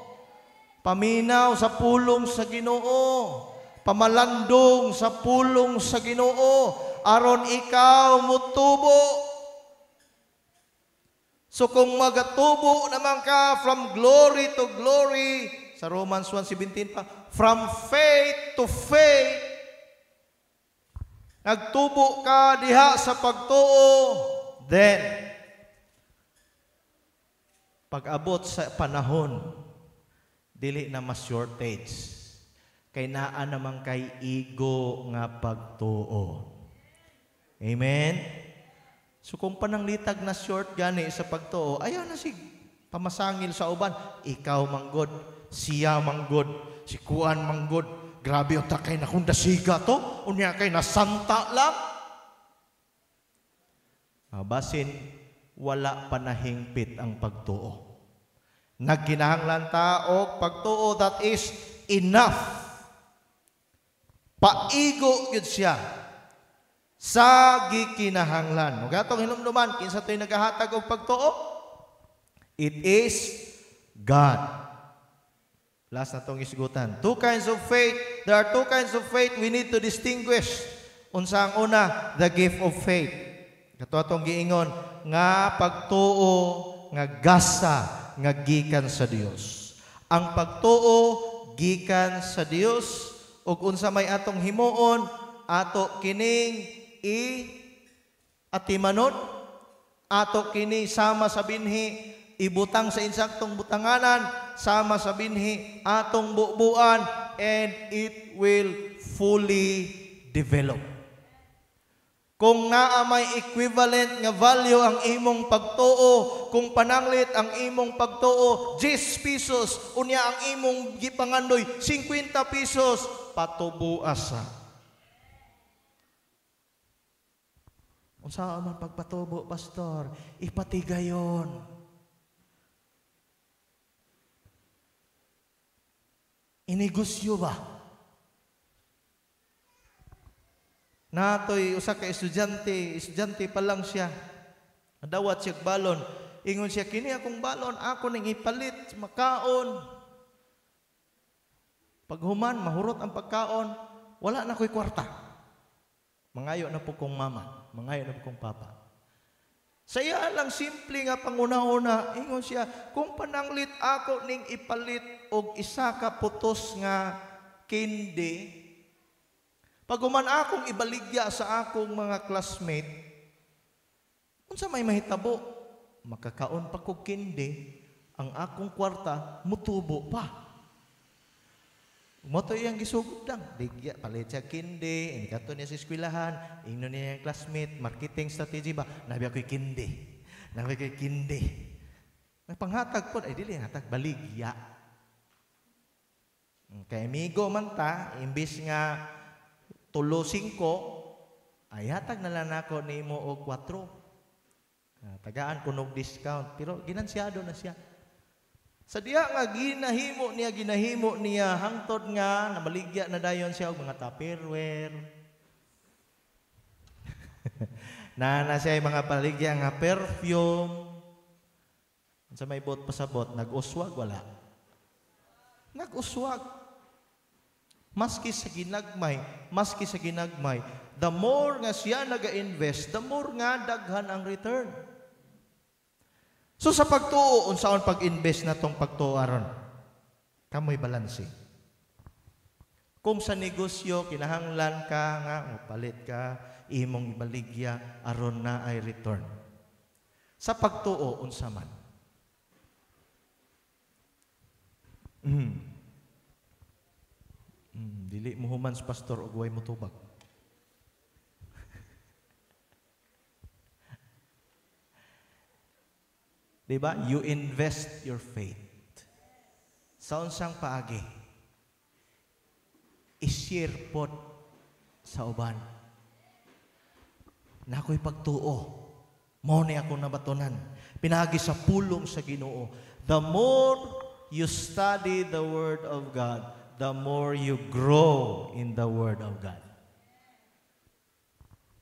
Speaker 2: Paminaw sa pulong sa Ginoo. Pamalandong sa pulong sa Ginoo. Aron ikaw mutubo. So kung magatubo naman ka from glory to glory, sa Romans 1:17 pa, from faith to faith, nagtubo ka diha sa pagtuo, then, pag-abot sa panahon, dili na mas shortage, kay naa naman kay igo nga pagtuo. Amen? So kung pananglitag na short gani sa pagtuo, ayaw na si pamasangil sa uban. Ikaw manggod, siya manggod, si Kuan manggod. Grabe o takay na kung dasiga to, unya kay nasanta lang. Basin, wala panahingpit ang pagtuo. Nagkinahanglan ta og pagtuo that is enough. Paigo gyud siya sa gikinahanglan. Ug atong hinumduman kinsa toy nagahatag og pagtuo? It is God. Last na tong isgutan. Two kinds of faith. There are two kinds of faith we need to distinguish. Unsa ang una? The gift of faith. Kato atong giingon nga pagtuo nga gasa nga gikan sa Dios. Ang pagtuo gikan sa Dios ug unsa may atong himuon ato kining atimanon, ato kini sama sa binhi ibutang sa insaktong butanganan, sama sa binhi atong bubuan, and it will fully develop. Kung naa may equivalent nga value ang imong pagtuo, kung pananglit ang imong pagtuo 10 pesos, unya ang imong gipangandoy 50 pesos, patubo asa. Unsa man pagpatubo, pastor? Ipatigayon. Inegosyo ba? Natoy usa ka estudyante pa lang siya. Nadawat siya balon. Ingon siya, kini akong balon, ako ning ipalit makaon. Paghuman, mahurot ang pagkaon, wala na ko'y kwarta. Mangayo na po kong mama, mangayo na po kong papa. Sa iya lang simple nga panguna-una, ingon siya, kung pananglit ako ning ipalit og isa ka putos nga kindi, paghuman akong ibaligya sa akong mga classmate, unsa may mahitabo, makakaon pa kog kindi, ang akong kwarta mutubo pa. Moto iyang gisugod lang, ligya palit siya kindi, inikato niya sa eskwelahan, ingnon niya yung classmate, marketing strategy ba, nabi ako'y kindi. Panghatag po, ay dili hatag baligya. Kay amigo man ta, imbis nga 3-5, ay hatag na lang ako ni mo og 4. Tagaan ko nog discount, pero ginansyado na siya. Sa diha nga ginahimo niya hangtod nga namaligya na dayon siya og mga Tupperware. na siya mga paligya nga perfume. Sa may bot pasabot, nag-uswag wala. Nag-uswag. Maski sa ginagmay, the more nga siya naga-invest, the more nga daghan ang return. So sa pagtuo, unsaon pag-invest na tong pagtuo aron? Kamoy balanse. Kung sa negosyo, kinahanglan ka nga, palit ka, imong ibaligya, aron na ay return. Sa pagtuo, unsa man? Dili mo human sa pastor og way motubag. Diba? You invest your faith. Sa unsang paagi, i-share pot sa uban. Na ako'y pagtuo. Mao ni ako nabatunan. Pinagi sa pulong sa Ginoo. The more you study the Word of God, the more you grow in the Word of God.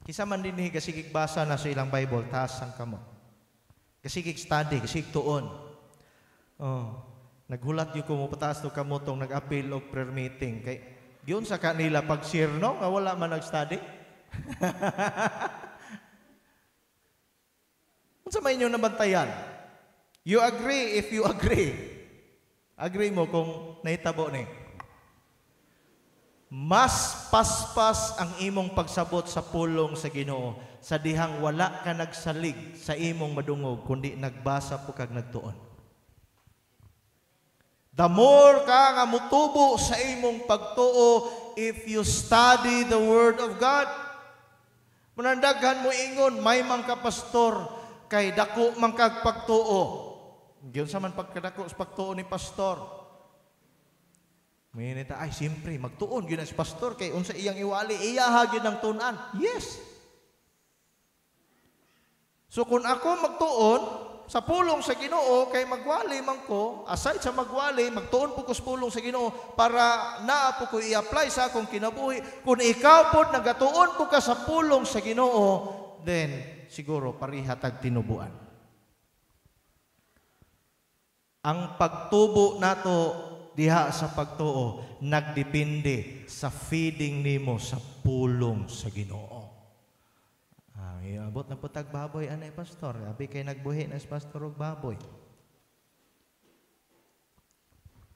Speaker 2: Kisa man din kasigig basa na sa ilang Bible, taas ang kamo. Kasigig study, kasigig tuon. Naghulat yung kumupataas to kamotong nag-appeal o prayer meeting. Kay, yun sa kanila pag-share, no? Nga wala man nag-study. Unsa may inyo nabantayan? You agree if you agree. Agree mo kung nahitabo ni. Mas paspas ang imong pagsabot sa pulong sa Ginoo sa dihang wala ka nagsalig sa imong madungog kundi nagbasa po kag nagtuon. The more ka nga mutubo sa imong pagtuo if you study the Word of God. Manandaghan mo ingon may man ka pastor kay dako man kag pagtuo. Giyon sa man pagkadako sa pagtuo ni pastor. May nita, ay, siyempre, magtuon, yun ang si pastor, kay unsa iyang iwali, iyaha yun ang tunan. Yes. So, kung ako magtuon, sa pulong sa Ginoo, kay magwali man ko, aside sa magwali, magtuon po ko sa pulong sa Ginoo, para naa po ko i-apply sa akong kinabuhi. Kung ikaw po, nagatuon po ka sa pulong sa Ginoo, then, siguro, parihatag tinubuan. Ang pagtubo nato, diha sa pagtuo nagdepende sa feeding nimo sa pulong sa Ginoo. Iabot na putag baboy anay pastor. Abi kay nagbuhi na si pastor og baboy.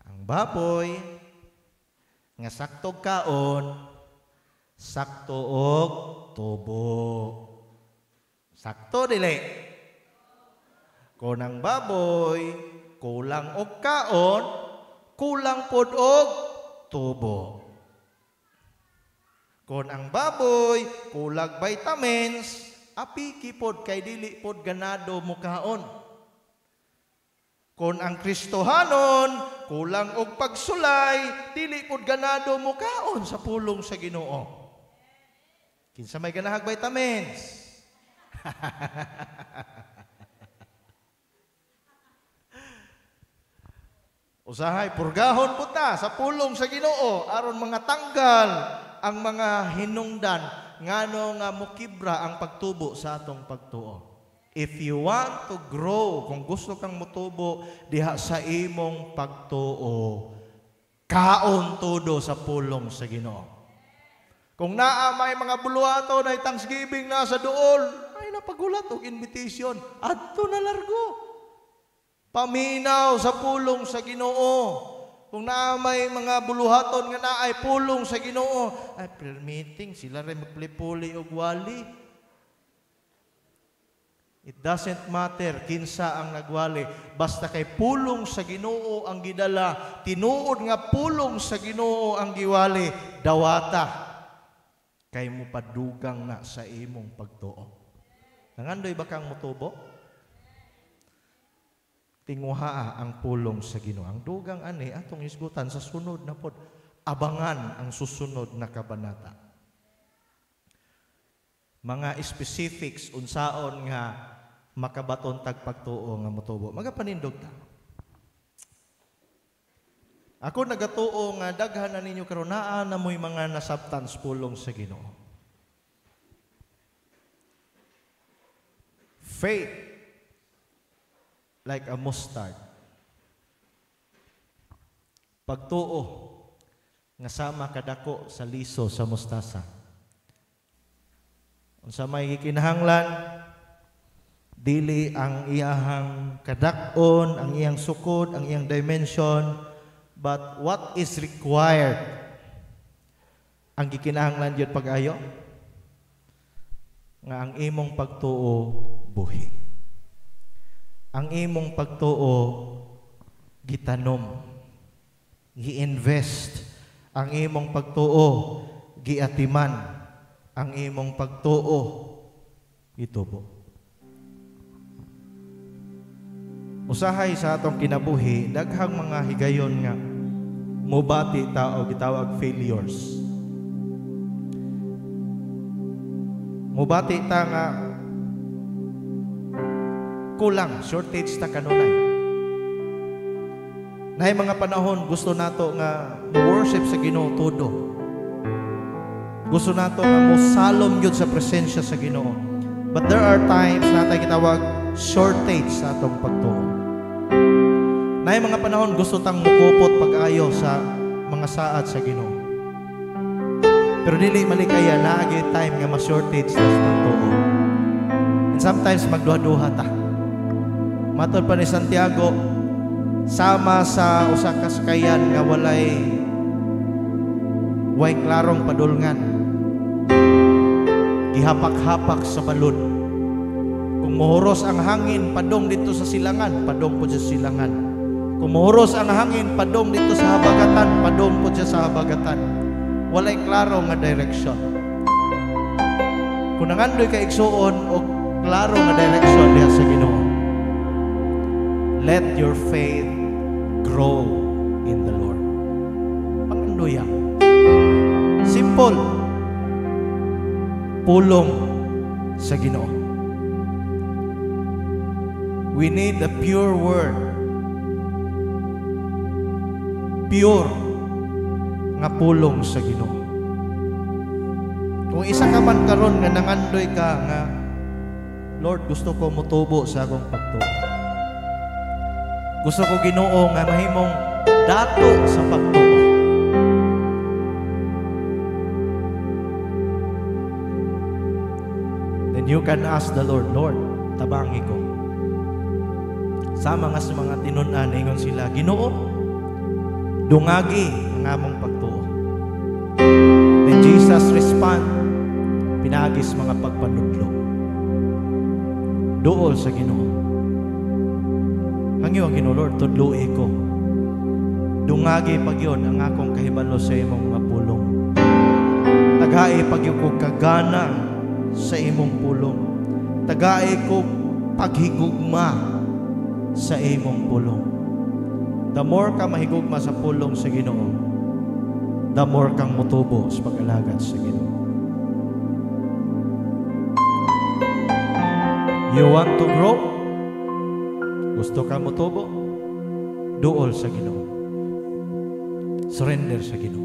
Speaker 2: Ang baboy nga saktog kaon, sakto og tubo. Sakto dili. Kung ang baboy kulang og kaon, kulang pod og tubo. Kung ang baboy kulang vitamins, apiki pod kay dili pod ganado mo kaon. Kung ang Kristohanon kulang og pagsulay, dili pod ganado mo kaon sa pulong sa Ginoo. Kinsa may ganahag vitamins? Usahay purgahon po ta sa pulong sa Ginoo aron mga tanggal ang mga hinungdan ngano nga mukibra ang pagtubo sa atong pagtuo. If you want to grow, kung gusto kang mutubo diha sa imong pagtuo, kaon todo sa pulong sa Ginoo. Kung naa may mga buluhato na Thanksgiving na sa duol, ay napagulat og invitation, adto na largo. Paminaw sa pulong sa Ginoo. Kung naa may mga buluhaton nga naay pulong sa Ginoo, ay prayer meeting sila rin magpuli-puli og wali. It doesn't matter kinsa ang nagwali, basta kay pulong sa Ginoo ang gidala, tinuod nga pulong sa Ginoo ang giwali, dawata kay mo padugang na sa imong pagtuo. Nangandoy ba kang mutubo? Tinguhaa ang pulong sa Ginoo. Ang dugang ani atong isgutan sa sunod na pod. Abangan ang susunod na kabanata. Mga specifics unsaon nga makabaton tag pagtuo nga motubo. Magapanindog ta. Ako nagatuo nga daghan na ninyo karon naa na mo'y mga nasabtan sa pulong sa Ginoo. Faith like a mustard. Pagtuo nga sama kadako sa liso sa mustasa. Unsa may gikinahanglan, dili ang iyahang kadakon, ang iyang sukod, ang iyang dimension, but what is required. Ang gikinahanglan jud pag-ayo nga ang imong pagtuo buhi. Ang imong pagtuo gitanom, gi-invest. Ang imong pagtuo giatiman. Ang imong pagtuo gitubo. Usahay sa atong kinabuhi, daghang mga higayon nga mubati ta o gitawag failures. Mubati ta nga kulang, shortage ta kanunay. Naay mga panahon gusto nato nga worship sa Ginoo todo. Gusto nato nga mosalom gyud sa presensya sa Ginoo. But there are times na tayo gitawag shortage sa atong pagtuo. Naay mga panahon gusto tang mukupot pag-ayo sa mga saad sa Ginoo. Pero dili malikaya na agi time nga ma-shortage sa pagtuo. And sometimes magduha-duha ta. Matod pa ni Santiago, sama sa usa ka sakayan nga way klarong padulngan. Gihapak-hapak sa balod. Kung mohoros ang hangin padong dito sa silangan, padong po sa silangan. Kung mohoros ang hangin padong dito sa habagatan, padong po siya sa habagatan. Walay klaro nga direksyon. Kung nangandoy ka igsuon o klaro nga direksyon diha sa Ginoo, let your faith grow in the Lord. Pangandoya. Simple. Pulong sa Ginoo. We need the pure word. Pure nga pulong sa Ginoo. Kung isa ka man karon nga nangandoy ka nga, Lord, gusto ko mutubo sa akong pagtuo. Gusto ko Ginoo nga mahimong dato sa pagtuo. Then you can ask the Lord, Lord, tabangi ko. Sama nga sa mga tinunan, ingon sila, Ginoo, dungagi ang among pagtuo. Then Jesus respond, pinagis mga pagpanudlo. Duol sa Ginoo. Hangyo ang Ginoo, Lord, tudloi ko. Dungagi pagyon ang akong kahibalo sa imong mga pulong. Tagai pagyon ko kagana sa imong pulong. Tagai ko paghigugma sa imong pulong. The more ka mahigugma sa pulong sa Ginoo, the more kang mutubo sa pag-alagad sa Ginoo. You want to grow? Gusto ka mutubo? Duol sa Ginoo. Surrender sa Ginoo.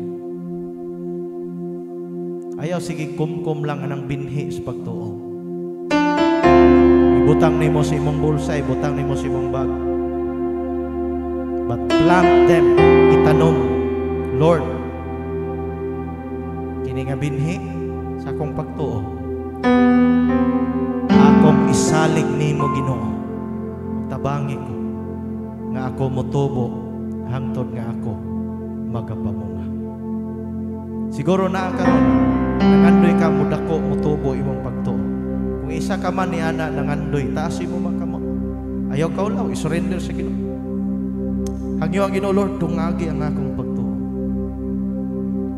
Speaker 2: Ayaw sige kumkum lang anang binhi sa pagtuo. Ibutang nimo sa imong bulsa, ibutang nimo sa imong bag. But plant them, itanom. Lord, kini nga binhi sa akong pagtuo. Akong isalig nimo Ginoo. Tabangi ko nga ako mutubo hangtod nga ako magapamunga. Siguro na karon nangandoy ka mudako mutubo imong pagtuo. Kung isa ka man ni ana nangandoy taas imo man kamo. Ayaw ka ulaw isurrender sa Ginoo. Hangyo ang Ginoo, Lord, dungagi ang akong pagtuo.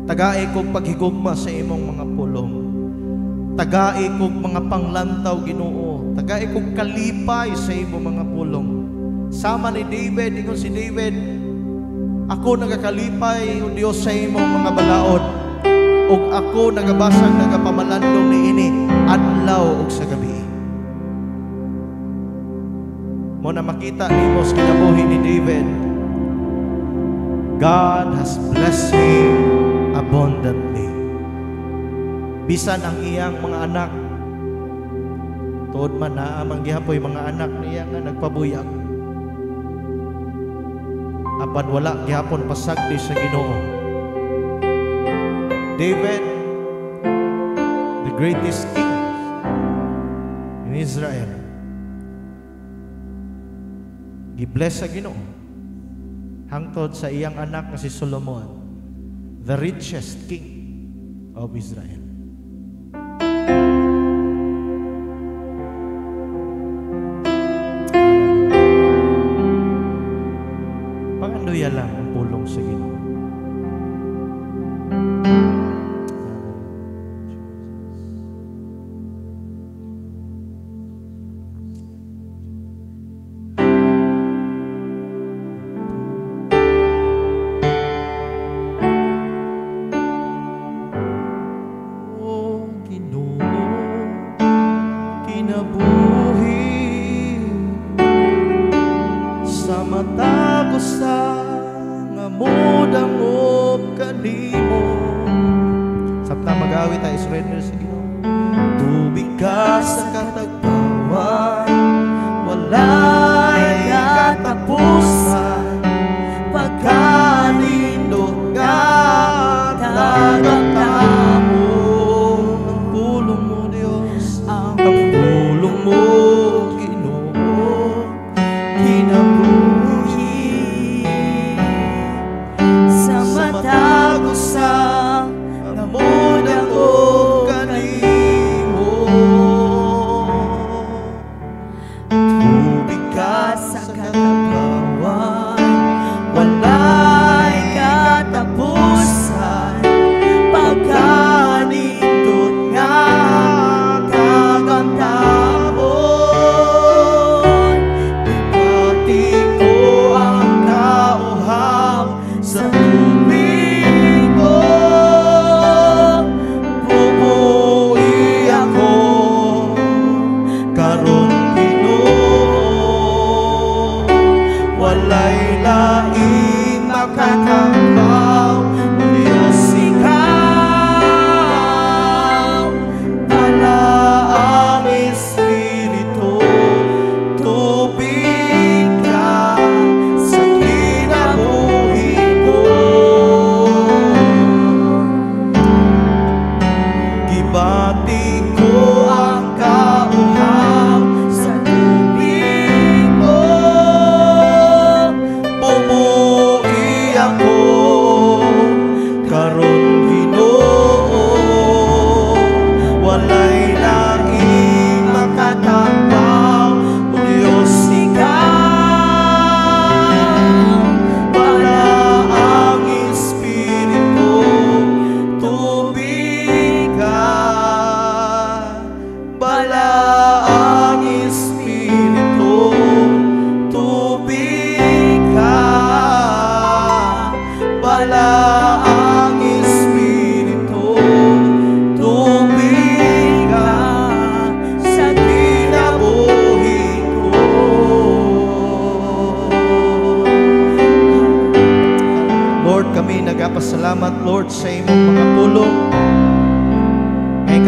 Speaker 2: Tagai kog paghigugma sa imong mga pulong. Tagai kog mga panglantaw Ginoo. Tagai kog kalipay sa imong mga pulong. Sama ni David, ingon si David, ako nagakalipay o Dios sa imong mga balaod. Ug ako nagabasag nagapamalandong niini adlaw ug sa gabi. Mo na makita nimo sa kinabuhi ni David, God has blessed him abundantly. Bisan ang iyang mga anak, tuod man na amang gihapoy mga anak niya nga nagpabuyag. Apan wala gihapon pasagdi sa Ginoo. David, the greatest king in Israel, gibless sa Ginoo hangtod sa iyang anak na si Solomon, the richest king of Israel. Pangandoya lang ang pulong sa Ginoo.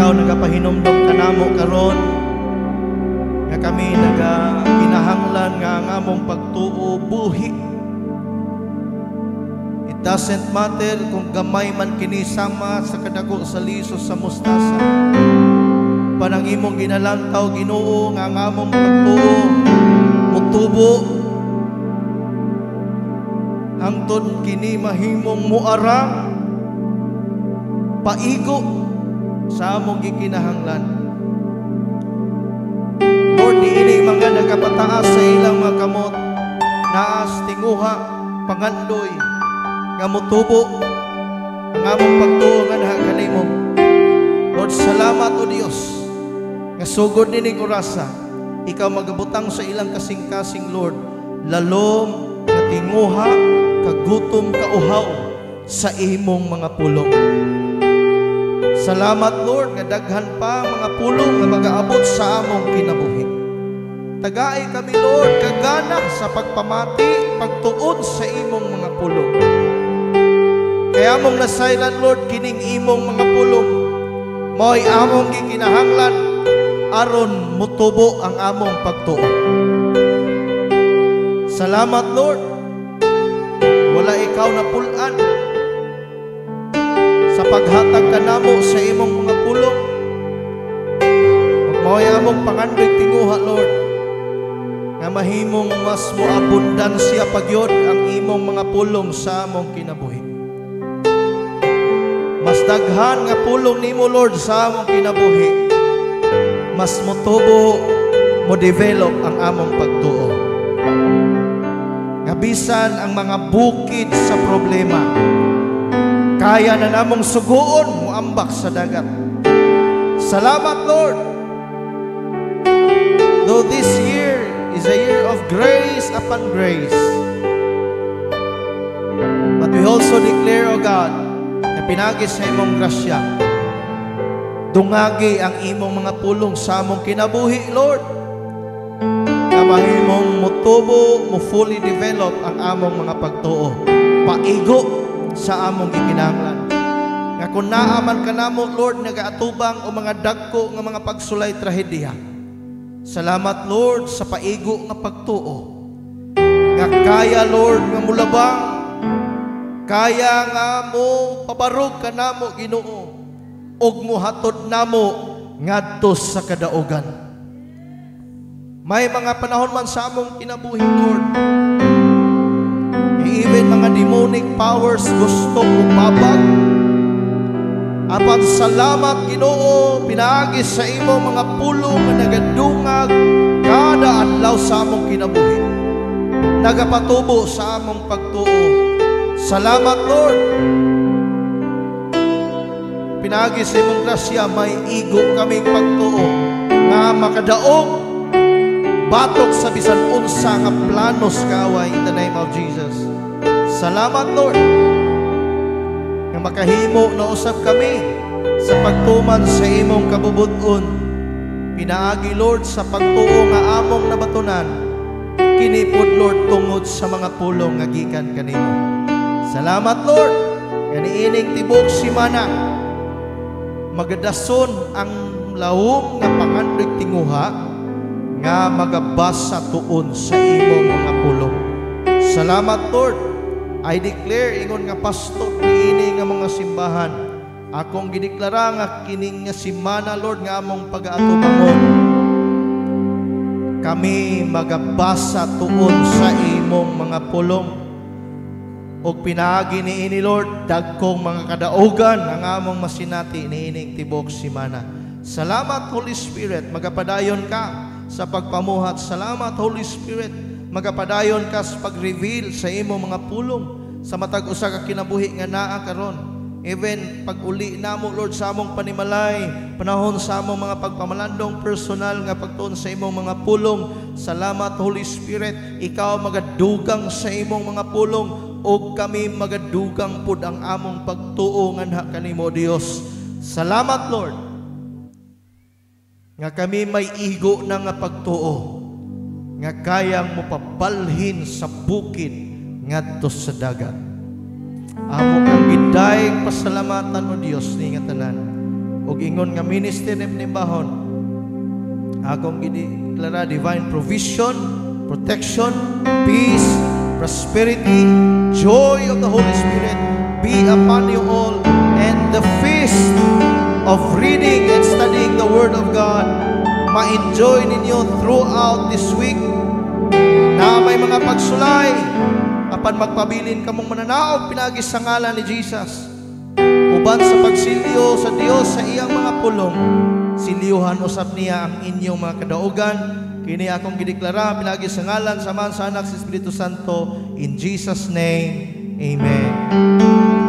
Speaker 2: ikaw nagapahinumdom kanamo karon nga kami kinahanglan nga ang among pagtuo buhi. It doesn't matter kung gamay man kini sama sa kadako sa liso sa mustasa. Panang imong ginalantaw Ginoo nga ang among pagtuo mutubo hangtod kini mahimong muarang paigo sa among gikinahanglan. Lord, niini mga nagapataas sa ilang mga kamot, naas, tinguha, pangandoy, nga mutubo ang among pagtuo nga kanimo. Lord, salamat o Dios, nga sugod nining orasa, ikaw magabutang sa ilang kasing-kasing, Lord, lalom, nga tinguha, kagutom, kauhaw, sa imong mga pulong. Salamat, Lord, nga daghan pa mga pulong nga mag-aabot sa among kinabuhi. Tagaay kami, Lord, kagana sa pagpamati, pagtuon sa imong mga pulong. Kaya among nasaylan, Lord, kining imong mga pulong, mo'y among gikinahanglan, aron mutubo ang among pagtuon. Salamat, Lord, wala ikaw na pulan sa paghatag kanamo sa imong mga pulong. Ug mao'y among pangandoy tinguha, Lord, nga mahimong mas moabundansya pagyod ang imong mga pulong sa among kinabuhi. Mas daghan nga pulong nimo, Lord, sa among kinabuhi. Mas motubo, mo-develop ang among pagtuo. Nga bisan ang mga bukid sa problema, kaya na namong suguon mo ambak sa dagat. Salamat, Lord. Though this year is a year of grace upon grace, but we also declare, O God, na pinagi sa imong grasya, dungagi ang imong mga pulong sa among kinabuhi, Lord, na mahimong mutubo, mo fully develop ang among mga pagtuo, paigo sa among gikinahanglan. Nga kung naaman ka namo, Lord, nagaatubang o mga dagko nga mga pagsulay trahedya. Salamat, Lord, sa paigo nga pagtuo. Nga kaya, Lord, nga mulabang, kaya nga mo pabarog ka namo, Ginoo, og muhatod namo ngadto sa kadaugan. May mga panahon man sa among kinabuhi, Lord, even mga demonic powers gusto upabag. Apan salamat, Ginoo, pinaagi sa imong mga pulong nga nagadungag kada adlaw sa among kinabuhi, nagapatubo sa among pagtuo. Salamat, Lord. Pinaagi sa imong grasya, may igo kaming pagtuo nga makadaog batok sa bisan unsa nga planos kaaway in the name of Jesus. Salamat, Lord, nga makahimo na usab kami sa pagtuman sa imong kabubuton. Pinaagi, Lord, sa pagtuo nga among nabatunan, kinipod, Lord, tungod sa mga pulong nga gikan kanimo. Salamat, Lord, nga niining tibok simana magadason ang lawom nga pangandoy tinguha nga magabasa tuon sa imong mga pulong. Salamat, Lord. I declare, ingon nga pastor niini nga mga simbahan, akong gideklara nga kining nga simana, Lord, nga among pag-aatubangon, kami magabasa tuon sa imong mga pulong. Og pinaagi niini, Lord, dagkong mga kadaugan ang among masinati niining tibok simana. Salamat, Holy Spirit, magapadayon ka sa pagpamuhat. Salamat, Holy Spirit, magapadayon ka sa pag-reveal sa imong mga pulong sa matag usa ka kinabuhi nga naa karon. Even pag uli namo, Lord, sa among panimalay, panahon sa among mga pagpamalandong personal nga pagtuon sa imong mga pulong. Salamat, Holy Spirit, ikaw magadugang sa imong mga pulong o kami magadugang pud ang among pagtuo nga kanimo, Dios. Salamat, Lord, nga kami may igo na nga pagtuo nga kayang mopabalhin sa bukid ngadto sa dagat. Amo kang gidayeg pasalamatan, o Dios, ni nga tanan. ug ingon nga minister nimbahon. Akong gideklara divine provision, protection, peace, prosperity, joy of the Holy Spirit be upon you all, and the feast of reading and studying the Word of God ma-enjoy ninyo throughout this week, na may mga pagsulay apan magpabilin kamong mananaog pinagi sa ngalan ni Jesus, uban sa pagsilyo sa Dios sa iyang mga pulong, siliyuhan usab niya ang inyong mga kadaugan. Kini akong gideklara pinagi sa ngalan sa Ama, sa Anak, sa Espiritu Santo, in Jesus name, amen.